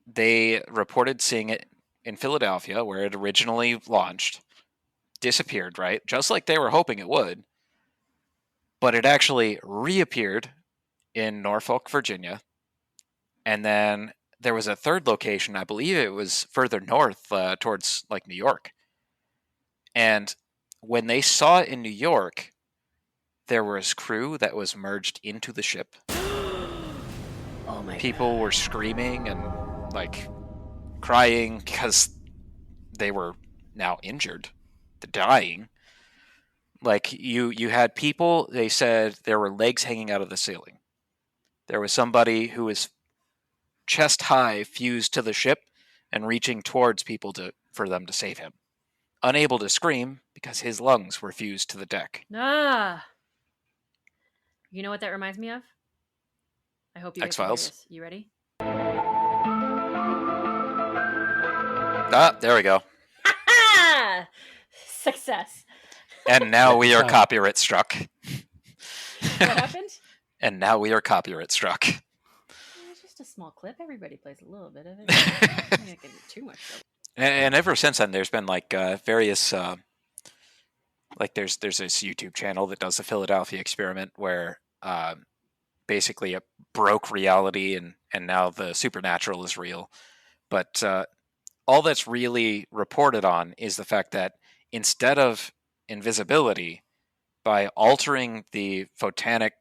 they reported seeing it in Philadelphia, where it originally launched, disappeared, right? Just like they were hoping it would. But it actually reappeared in Norfolk, Virginia. And then there was a third location, I believe it was further north, towards New York. And when they saw it in New York, there was crew that was merged into the ship. Oh my People God. were screaming and crying because they were now injured, dying. You had people, they said there were legs hanging out of the ceiling. There was somebody who was chest high fused to the ship and reaching towards people for them to save him. unable to scream because his lungs were fused to the deck. Ah. You know what that reminds me of? I hope you guys can hear X-Files. this. You ready? Ah, there we go. Success. And now we are copyright struck. What happened? And now we are copyright struck. It's just a small clip. Everybody plays a little bit of it. I don't think I can do too much though. And ever since then, there's been like various, like there's this YouTube channel that does the Philadelphia experiment where basically it broke reality and now the supernatural is real. But all that's really reported on is the fact that instead of invisibility, by altering the photonic,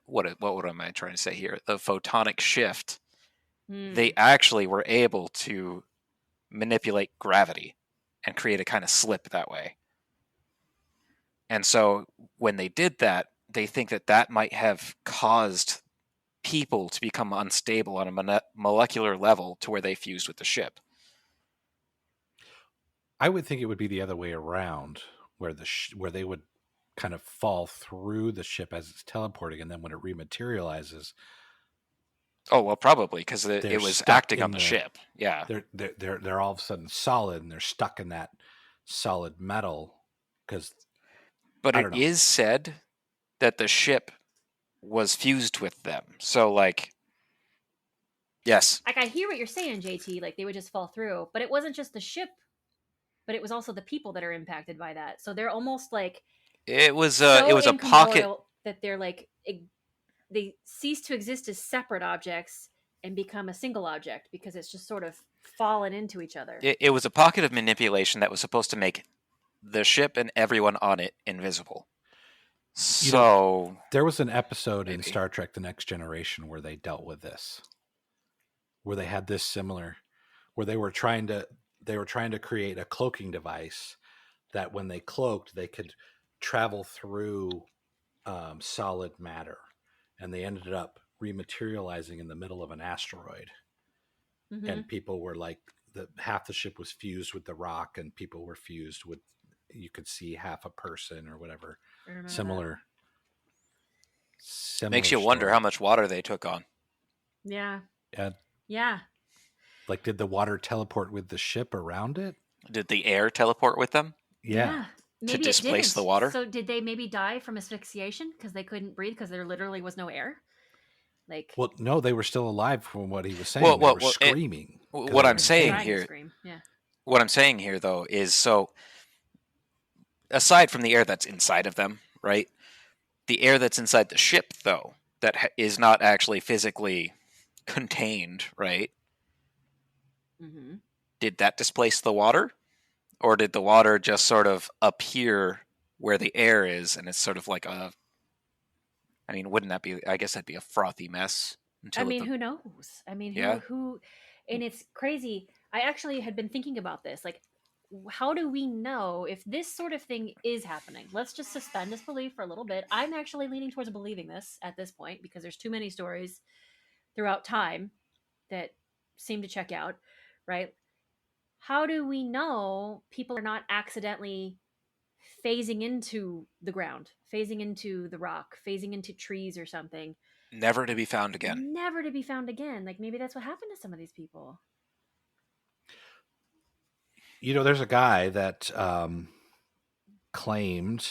what am I trying to say here? The photonic shift, they actually were able to manipulate gravity and create a kind of slip that way. And so when they did that, they think that might have caused people to become unstable on a molecular level to where they fused with the ship. I would think it would be the other way around, where where they would kind of fall through the ship as it's teleporting, and then when it rematerializes. Oh well, probably because it was acting on the ship. Yeah, they're all of a sudden solid, and they're stuck in that solid metal. But it is said that the ship was fused with them. So like, yes, like I hear what you're saying, JT. Like they would just fall through, but it wasn't just the ship, but it was also the people that are impacted by that. So they're almost like it was a pocket that they're like they cease to exist as separate objects and become a single object because it's just sort of fallen into each other. It was a pocket of manipulation that was supposed to make the ship and everyone on it invisible. So there was an episode in Star Trek: The Next Generation where they dealt with this, where they had this similar, where they were trying to create a cloaking device that when they cloaked, they could travel through solid matter, and they ended up rematerializing in the middle of an asteroid. Mm-hmm. And people were like, half the ship was fused with the rock, and people were fused with, you could see half a person or whatever. Similar makes you story. Wonder how much water they took on. Yeah. Yeah. Like, did the water teleport with the ship around it? Did the air teleport with them? Yeah. Maybe to displace the water? So did they maybe die from asphyxiation because they couldn't breathe because there literally was no air? Like, well, no, they were still alive from what he was saying. They were screaming. What I'm saying here, yeah. What I'm saying here, though, is so aside from the air that's inside of them, right? The air that's inside the ship, though, that is not actually physically contained, right? Mm-hmm. Did that displace the water? Or did the water just sort of appear where the air is, and it's sort of like a... I mean, wouldn't that be... I guess that'd be a frothy mess. I mean, who knows? I mean, who... And it's crazy. I actually had been thinking about this. Like, how do we know if this sort of thing is happening? Let's just suspend disbelief for a little bit. I'm actually leaning towards believing this at this point because there's too many stories throughout time that seem to check out, right? How do we know people are not accidentally phasing into the ground, phasing into the rock, phasing into trees or something? Never to be found again. Never to be found again. Like, maybe that's what happened to some of these people. You know, there's a guy that claimed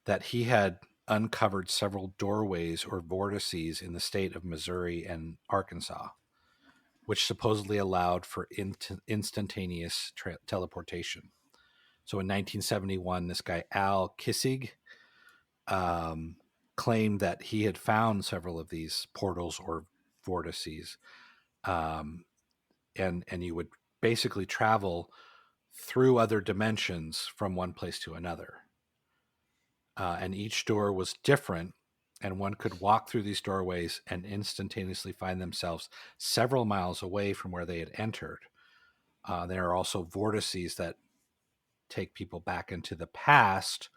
that he had uncovered several doorways or vortices in the state of Missouri and Arkansas, which supposedly allowed for instantaneous teleportation. So in 1971, this guy, Al Kissig, claimed that he had found several of these portals or vortices. And you would basically travel through other dimensions from one place to another. And each door was different, and one could walk through these doorways and instantaneously find themselves several miles away from where they had entered. There are also vortices that take people back into the past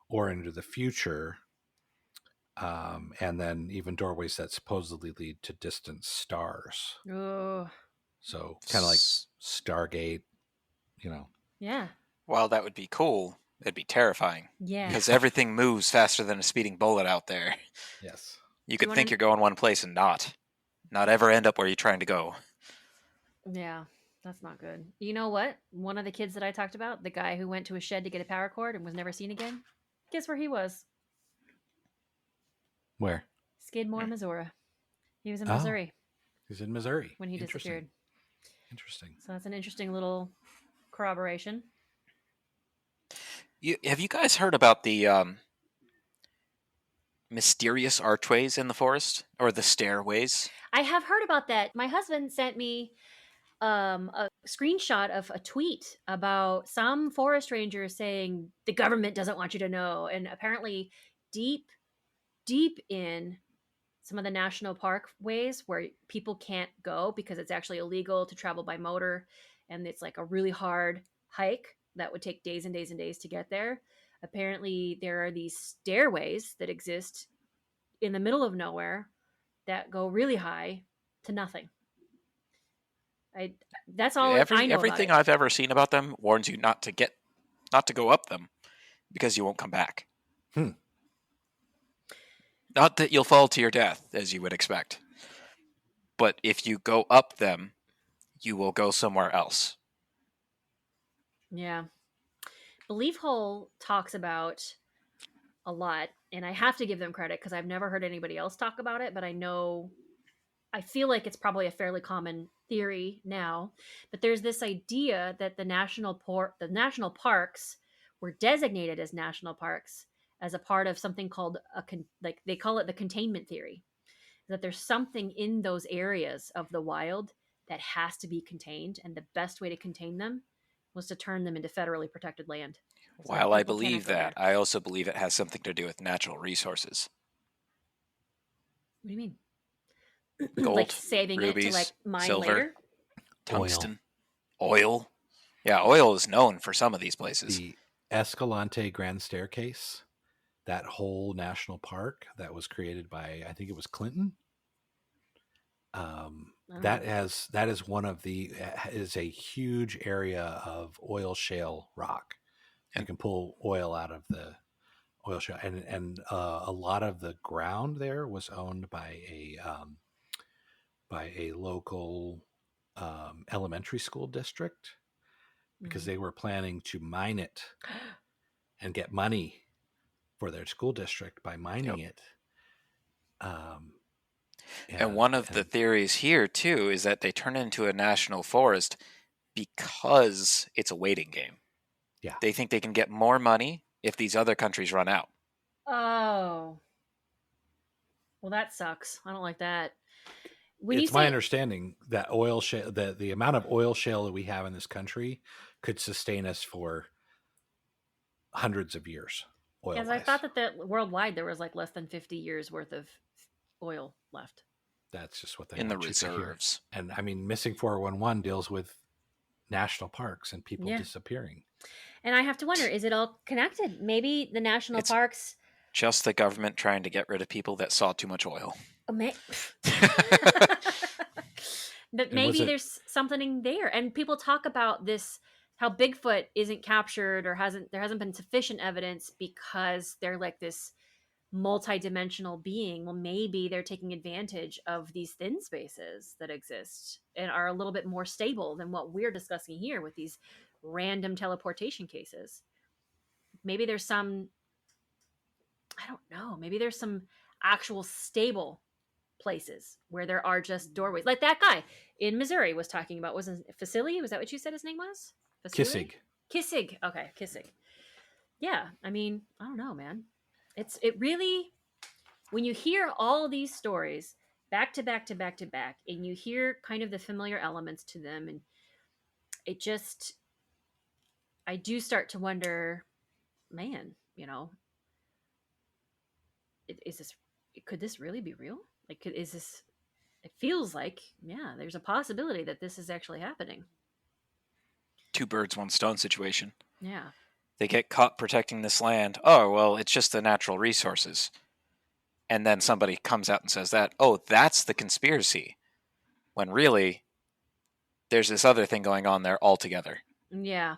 or into the future. And then even doorways that supposedly lead to distant stars. Oh. So kind of like Stargate, you know. Yeah. While that would be cool, it'd be terrifying. Yeah. Because everything moves faster than a speeding bullet out there. Yes. You could think you're going one place and not ever end up where you're trying to go. Yeah, that's not good. You know what? One of the kids that I talked about, the guy who went to a shed to get a power cord and was never seen again, guess where he was? Where? Skidmore, Missouri. He was in Missouri. He's in Missouri. When he disappeared. Interesting. So that's an interesting little corroboration. Have you guys heard about the mysterious archways in the forest? Or the stairways? I have heard about that. My husband sent me a screenshot of a tweet about some forest ranger saying the government doesn't want you to know. And apparently deep in some of the national park ways where people can't go because it's actually illegal to travel by motor. And it's like a really hard hike that would take days and days and days to get there. Apparently there are these stairways that exist in the middle of nowhere that go really high to nothing. That's all I know everything about it. I've ever seen about them warns you not to go up them because you won't come back. Not that you'll fall to your death, as you would expect. But if you go up them, you will go somewhere else. Yeah. Belief Hole talks about a lot, and I have to give them credit because I've never heard anybody else talk about it, but I feel like it's probably a fairly common theory now. But there's this idea that the national parks were designated as national parks as a part of something called they call it the containment theory, that there's something in those areas of the wild that has to be contained, and the best way to contain them was to turn them into federally protected land. So While I believe that, I also believe it has something to do with natural resources. What do you mean? Gold, like saving rubies, it to like mine silver, later? tungsten, oil. Yeah, oil is known for some of these places. The Escalante Grand Staircase, that whole national park that was created by, I think it was Clinton. That is one of is a huge area of oil shale rock. You can pull oil out of the oil shale, and a lot of the ground there was owned by a local elementary school district because they were planning to mine it and get money for their school district by mining it. And one of the theories here, too, is that they turn it into a national forest because it's a waiting game. Yeah. They think they can get more money if these other countries run out. Oh. Well, that sucks. I don't like that. It's my understanding that oil shale, the amount of oil shale that we have in this country could sustain us for hundreds of years. Because I thought that worldwide there was like less than 50 years worth of oil left. That's just what they in the want you to hear. reserves. And I mean, Missing 411 deals with national parks and people disappearing. And I have to wonder, is it all connected? Maybe the national parks. Just the government trying to get rid of people that saw too much oil. That maybe there's something in there. And people talk about this, how Bigfoot isn't captured or there hasn't been sufficient evidence because they're like this multi-dimensional being. Well, maybe they're taking advantage of these thin spaces that exist and are a little bit more stable than what we're discussing here with these random teleportation cases. Maybe there's some, I don't know, maybe there's some actual stable places where there are just doorways. Like that guy in Missouri was talking about, wasn't it Facili? Was that what you said his name was? Kissig. Kissig. Okay, Kissig. Yeah, I mean, I don't know, man. It really, when you hear all these stories back to back to back to back, and you hear kind of the familiar elements to them, and it just, I do start to wonder, man, could this really be real? Like, it feels like, yeah, there's a possibility that this is actually happening. Two birds, one stone situation. Yeah. They get caught protecting this land. Oh, well, it's just the natural resources. And then somebody comes out and says that, oh, that's the conspiracy. When really, there's this other thing going on there altogether. Yeah.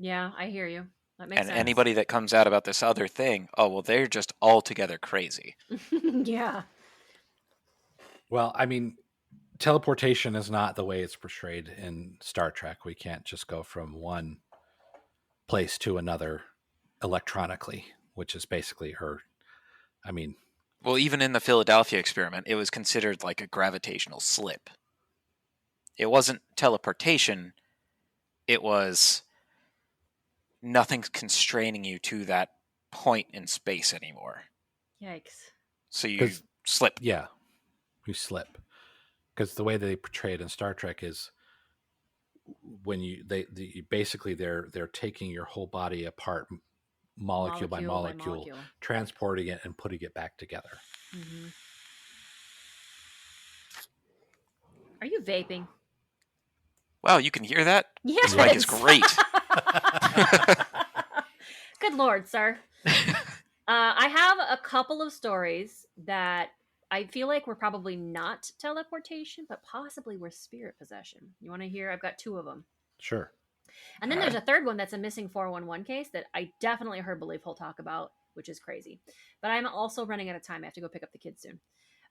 Yeah, I hear you. That makes And sense. anybody that comes out about this other thing, oh, well, they're just altogether crazy. Yeah. Well, I mean, teleportation is not the way it's portrayed in Star Trek. We can't just go from one place to another electronically, which is basically Well, even in the Philadelphia experiment, it was considered like a gravitational slip. It wasn't teleportation. It was nothing's constraining you to that point in space anymore. Yikes. So you slip. Yeah, you slip. Because the way they portray it in Star Trek is when basically they're taking your whole body apart molecule by molecule, transporting it and putting it back together. Mm-hmm. Are you vaping? Wow, you can hear that? Yes. This mic is great. Good Lord, sir. I have a couple of stories that I feel like were probably not teleportation, but possibly were spirit possession. You want to hear? I've got 2 of them. Sure. And then there's a third one that's a missing 411 case that I definitely heard Belief Hole talk about, which is crazy. But I'm also running out of time. I have to go pick up the kids soon.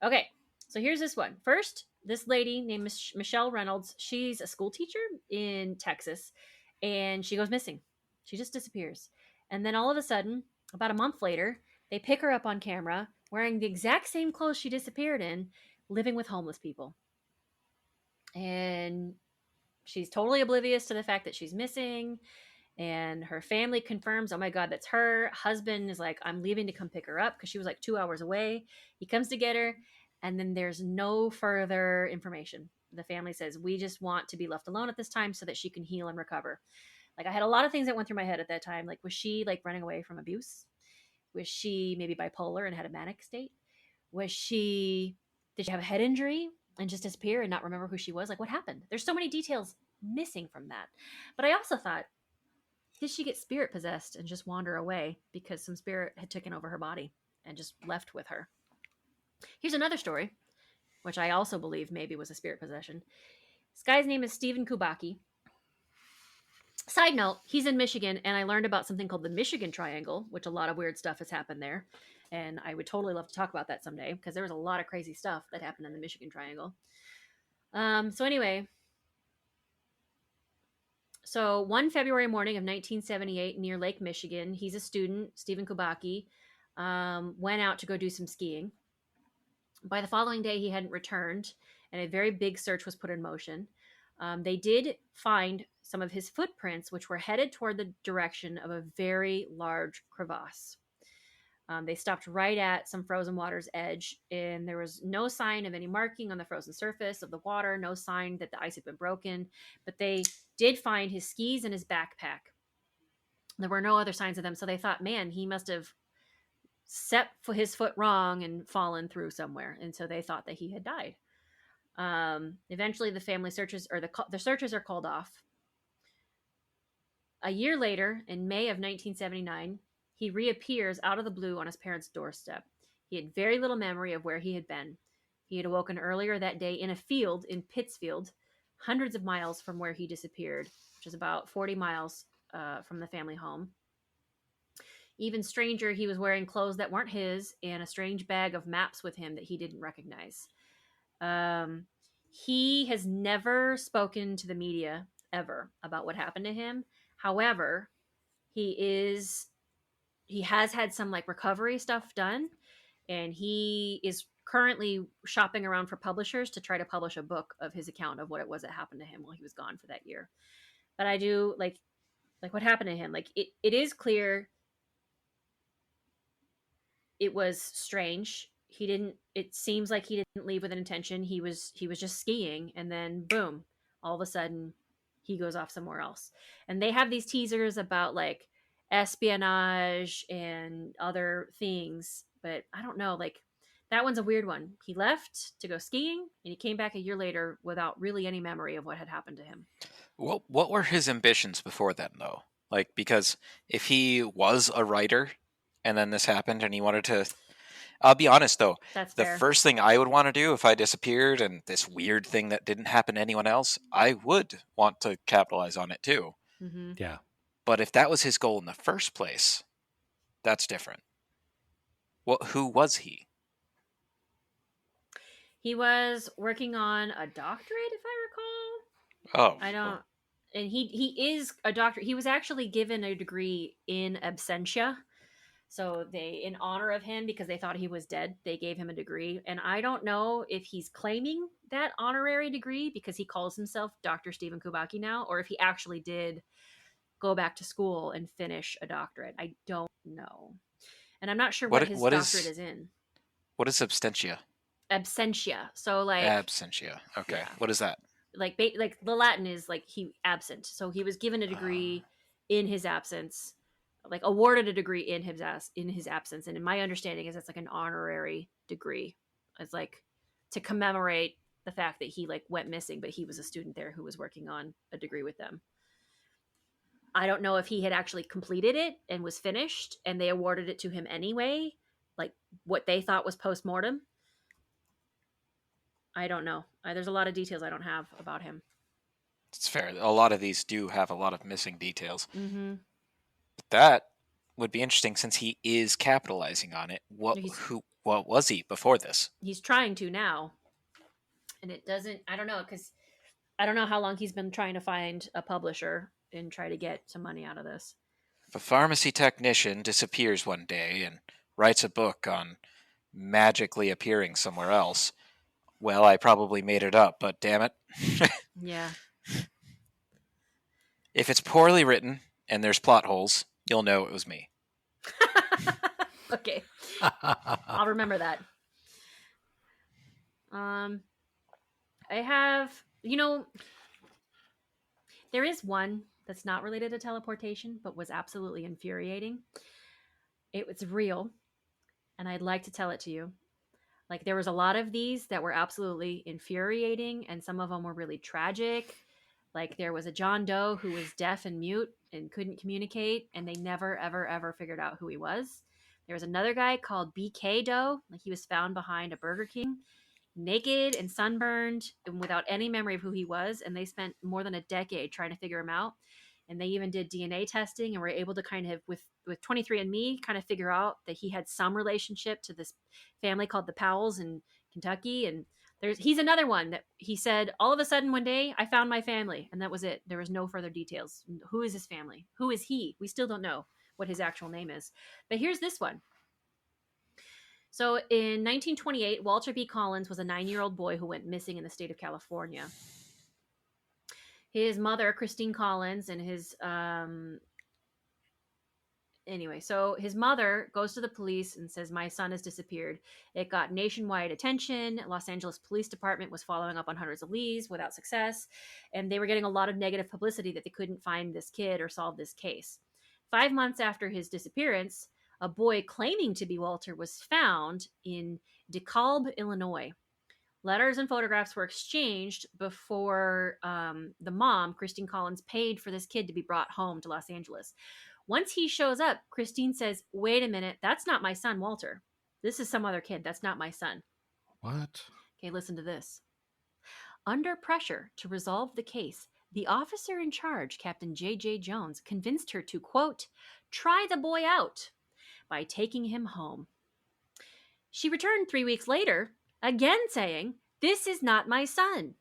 Okay, so here's this one. First, this lady named Michelle Reynolds. She's a school teacher in Texas, and she goes missing. She just disappears. And then all of a sudden, about a month later, they pick her up on camera wearing the exact same clothes she disappeared in, living with homeless people. And she's totally oblivious to the fact that she's missing. And her family confirms, oh my God, that's her. Husband is like, I'm leaving to come pick her up because she was like 2 hours away. He comes to get her. And then there's no further information. The family says, we just want to be left alone at this time so that she can heal and recover. Like, I had a lot of things that went through my head at that time. Like, was she like running away from abuse? Was she maybe bipolar and had a manic state? Did she have a head injury and just disappear and not remember who she was? Like, what happened? There's so many details missing from that. But I also thought, did she get spirit possessed and just wander away because some spirit had taken over her body and just left with her? Here's another story, which I also believe maybe was a spirit possession. This guy's name is Stephen Kubacki. Side note, he's in Michigan, and I learned about something called the Michigan Triangle, which a lot of weird stuff has happened there. And I would totally love to talk about that someday, because there was a lot of crazy stuff that happened in the Michigan Triangle. So anyway, one February morning of 1978 near Lake Michigan, he's a student, Stephen Kubacki, went out to go do some skiing. By the following day, he hadn't returned, and a very big search was put in motion. They did find some of his footprints, which were headed toward the direction of a very large crevasse. They stopped right at some frozen water's edge, and there was no sign of any marking on the frozen surface of the water, no sign that the ice had been broken, but they did find his skis and his backpack. There were no other signs of them, so they thought, man, he must have set his foot wrong and fallen through somewhere, and so they thought that he had died. Eventually, the family searches, or the searches are called off. A year later, in May of 1979, he reappears out of the blue on his parents' doorstep. He had very little memory of where he had been. He had awoken earlier that day in a field in Pittsfield, hundreds of miles from where he disappeared, which is about 40 miles from the family home. Even stranger, he was wearing clothes that weren't his and a strange bag of maps with him that he didn't recognize. He has never spoken to the media ever about what happened to him. However, he has had some like recovery stuff done, and he is currently shopping around for publishers to try to publish a book of his account of what it was that happened to him while he was gone for that year. But I do like what happened to him. Like it is clear it was strange. It seems like he didn't leave with an intention. He was just skiing, and then boom, all of a sudden he goes off somewhere else. And they have these teasers about like espionage and other things, but I don't know, like that one's a weird one. He left to go skiing, and he came back a year later without really any memory of what had happened to him. What were his ambitions before then, though? Like, because if he was a writer and then this happened and he wanted to... I'll be honest, though. That's the fair. First thing I would want to do if I disappeared and this weird thing that didn't happen to anyone else, I would want to capitalize on it, too. Mm-hmm. Yeah. But if that was his goal in the first place, that's different. Who was he? He was working on a doctorate, if I recall. Oh. I don't... And he is a doctor. He was actually given a degree in absentia. So they, in honor of him, because they thought he was dead, they gave him a degree. And I don't know if he's claiming that honorary degree because he calls himself Dr. Stephen Kubacki now, or if he actually did go back to school and finish a doctorate. I don't know. And I'm not sure what his doctorate is in. What is absentia? Absentia. So like... Absentia. Okay. Yeah. What is that? Like the Latin is like he absent. So he was given a degree in his absence, like awarded a degree in his absence. And in my understanding is it's like an honorary degree. It's like to commemorate the fact that he like went missing, but he was a student there who was working on a degree with them. I don't know if he had actually completed it and was finished and they awarded it to him anyway, like what they thought was post-mortem. I don't know. There's a lot of details I don't have about him. It's fair. A lot of these do have a lot of missing details. Mm-hmm. That would be interesting since he is capitalizing on it. What was he before this? He's trying to now. And it doesn't... I don't know, because I don't know how long he's been trying to find a publisher and try to get some money out of this. If a pharmacy technician disappears one day and writes a book on magically appearing somewhere else... Well, I probably made it up, but damn it. Yeah. If it's poorly written and there's plot holes, you'll know it was me. Okay. I'll remember that. I have, there is one that's not related to teleportation, but was absolutely infuriating. It was real, and I'd like to tell it to you. Like, there was a lot of these that were absolutely infuriating, and some of them were really tragic. Like, there was a John Doe who was deaf and mute and couldn't communicate, and they never, ever, ever figured out who he was. There was another guy called BK Doe. Like, he was found behind a Burger King, naked and sunburned, and without any memory of who he was, and they spent more than a decade trying to figure him out. And they even did DNA testing and were able to kind of, with 23andMe, kind of figure out that he had some relationship to this family called the Powells in Kentucky. And he's another one that he said, all of a sudden one day, I found my family. And that was it. There was no further details. Who is his family? Who is he? We still don't know what his actual name is. But here's this one. So in 1928, Walter B. Collins was a 9-year-old boy who went missing in the state of California. His mother, Christine Collins, and his so his mother goes to the police and says, my son has disappeared. It got nationwide attention. Los Angeles Police Department was following up on hundreds of leads without success. And they were getting a lot of negative publicity that they couldn't find this kid or solve this case. 5 months after his disappearance, a boy claiming to be Walter was found in DeKalb, Illinois. Letters and photographs were exchanged before the mom, Christine Collins, paid for this kid to be brought home to Los Angeles. Once he shows up, Christine says, wait a minute, that's not my son, Walter. This is some other kid. That's not my son. What? Okay, listen to this. Under pressure to resolve the case, the officer in charge, Captain J.J. Jones, convinced her to, quote, try the boy out by taking him home. She returned 3 weeks later, again saying, this is not my son.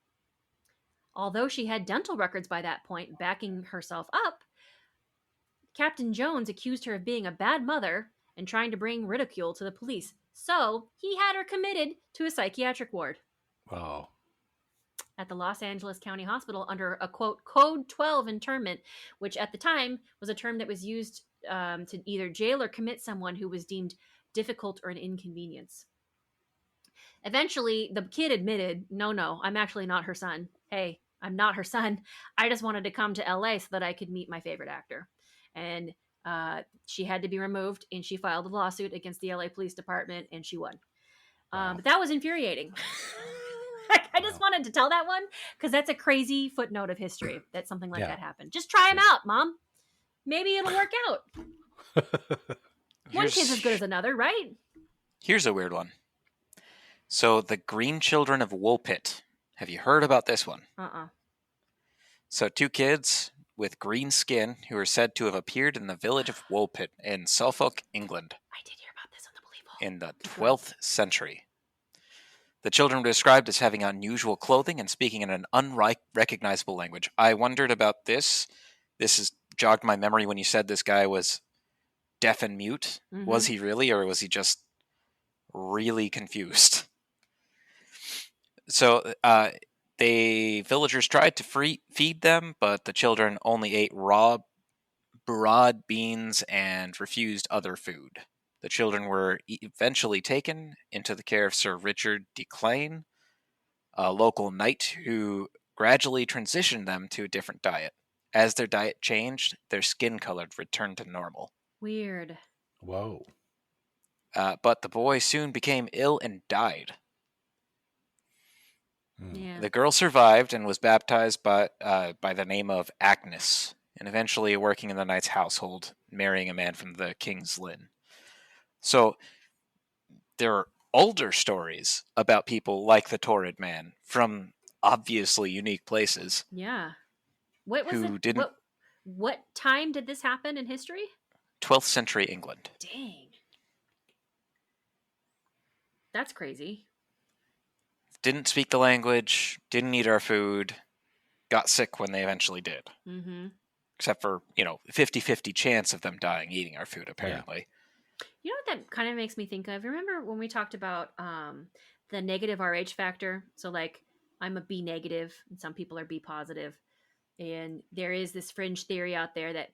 Although she had dental records by that point backing herself up, Captain Jones accused her of being a bad mother and trying to bring ridicule to the police. So he had her committed to a psychiatric ward. Wow. At the Los Angeles County Hospital under a, quote, Code 12 internment, which at the time was a term that was used to either jail or commit someone who was deemed difficult or an inconvenience. Eventually, the kid admitted, no, I'm actually not her son. Hey, I'm not her son. I just wanted to come to LA so that I could meet my favorite actor. And she had to be removed, and she filed a lawsuit against the LA Police Department, and she won. Wow. But that was infuriating. I just wanted to tell that one because that's a crazy footnote of history that something like that happened. Just try him out, Mom. Maybe it'll work out. One kid's as good as another, right? Here's a weird one. So the Green Children of Woolpit. Have you heard about this one? Uh-uh. So 2 kids with green skin who are said to have appeared in the village of Woolpit in Suffolk, England. I did hear about this Unbelievable. In the 12th century. The children were described as having unusual clothing and speaking in an unrecognizable language. I wondered about this. This has jogged my memory when you said this guy was deaf and mute. Mhm. Was he really, or was he just really confused? So the villagers tried to feed them, but the children only ate raw broad beans and refused other food. The children were eventually taken into the care of Sir Richard Declane, a local knight who gradually transitioned them to a different diet. As their diet changed, their skin color returned to normal. Weird. Whoa. But the boy soon became ill and died. Yeah. The girl survived and was baptized by the name of Agnes, and eventually working in the knight's household, marrying a man from the King's Lynn. So there are older stories about people like the Torrid Man from obviously unique places. Yeah. What was Who it? didn't- What time did this happen in history? 12th century England. Dang. That's crazy. Didn't speak the language, didn't eat our food, got sick when they eventually did. Mm-hmm. Except for, 50-50 chance of them dying eating our food, apparently. You know what that kind of makes me think of? Remember when we talked about the negative RH factor? So, like, I'm a B negative, and some people are B positive. And there is this fringe theory out there that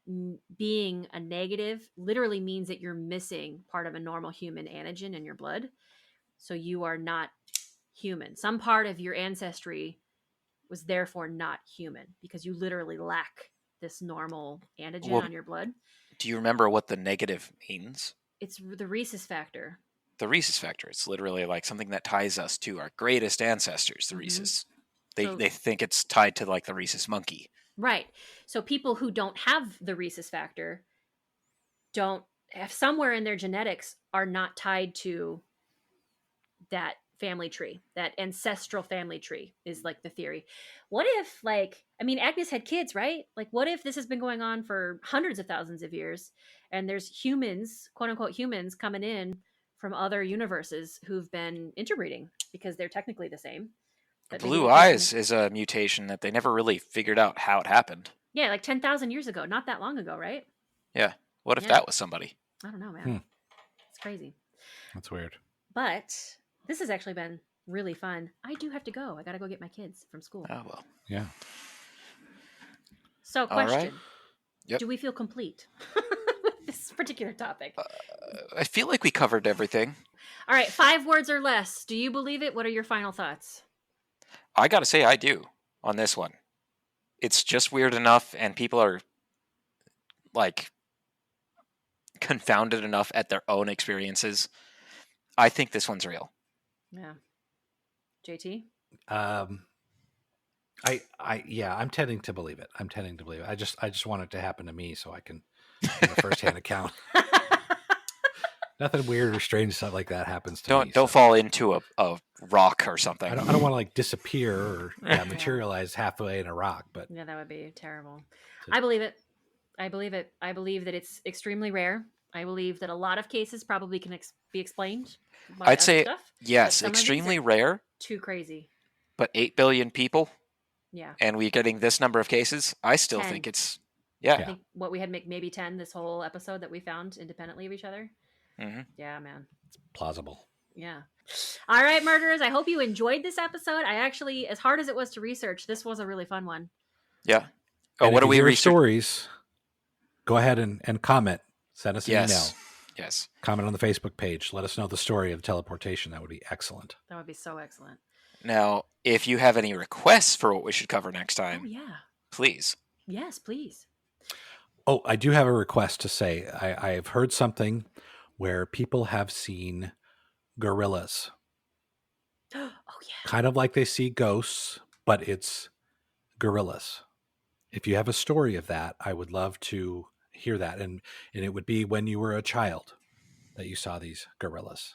being a negative literally means that you're missing part of a normal human antigen in your blood. So you are not human. Some part of your ancestry was therefore not human because you literally lack this normal antigen on your blood. Do you remember what the negative means? It's the rhesus factor. The rhesus factor. It's literally like something that ties us to our greatest ancestors, the rhesus. They think it's tied to like the rhesus monkey. Right. So people who don't have the rhesus factor don't have somewhere in their genetics are not tied to that family tree. That ancestral family tree is like the theory. What if Agnes had kids, right? Like what if this has been going on for hundreds of thousands of years and there's humans, quote unquote humans, coming in from other universes who've been interbreeding because they're technically the same. Blue eyes is a mutation that they never really figured out how it happened. Yeah, like 10,000 years ago. Not that long ago, right? Yeah. What if that was somebody? I don't know, man. It's crazy. That's weird. But this has actually been really fun. I do have to go. I got to go get my kids from school. Oh, well. Yeah. So, question. Right. Yep. Do we feel complete with this particular topic? I feel like we covered everything. All right, 5 words or less. Do you believe it? What are your final thoughts? I got to say I do on this one. It's just weird enough, and people are, like, confounded enough at their own experiences. I think this one's real. Yeah. JT? I'm tending to believe it. I just want it to happen to me so I can get a first-hand account. Nothing weird or strange stuff like that happens to me. Don't fall into a rock or something. I don't want to like disappear or materialize halfway in a rock. But yeah, that would be terrible. I believe it. I believe that it's extremely rare. I believe that a lot of cases probably can be explained. I'd say stuff, yes, extremely rare. Too crazy. But 8 billion people. Yeah. And we're getting this number of cases. I still 10. think it's I think what we had maybe 10 this whole episode that we found independently of each other. Mm-hmm. Yeah, man. It's plausible. Yeah. All right, murderers. I hope you enjoyed this episode. I actually, as hard as it was to research, this was a really fun one. Yeah. Oh, what do we research? Stories. Go ahead and comment. Send us an email. Yes. Comment on the Facebook page. Let us know the story of teleportation. That would be excellent. That would be so excellent. Now, if you have any requests for what we should cover next time, please. Yes, please. Oh, I do have a request to say. I have heard something where people have seen gorillas. Oh, yeah. Kind of like they see ghosts, but it's gorillas. If you have a story of that, I would love to hear that. And it would be when you were a child that you saw these gorillas.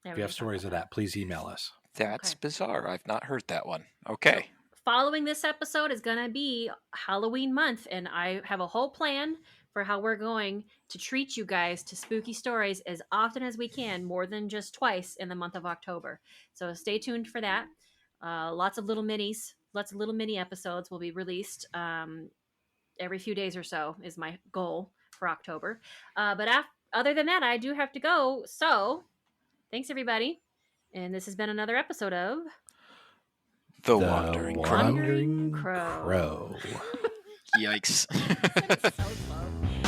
If you have stories of that, please email us. That's bizarre. I've not heard that one. Okay. following this episode is going to be Halloween month, and I have a whole plan for how we're going to treat you guys to spooky stories as often as we can, more than just twice in the month of October. So stay tuned for that. Lots of little mini episodes will be released every few days or so is my goal for October. But other than that, I do have to go. So thanks, everybody. And this has been another episode of The Wandering Crow. Wandering Crow. Yikes. So slow.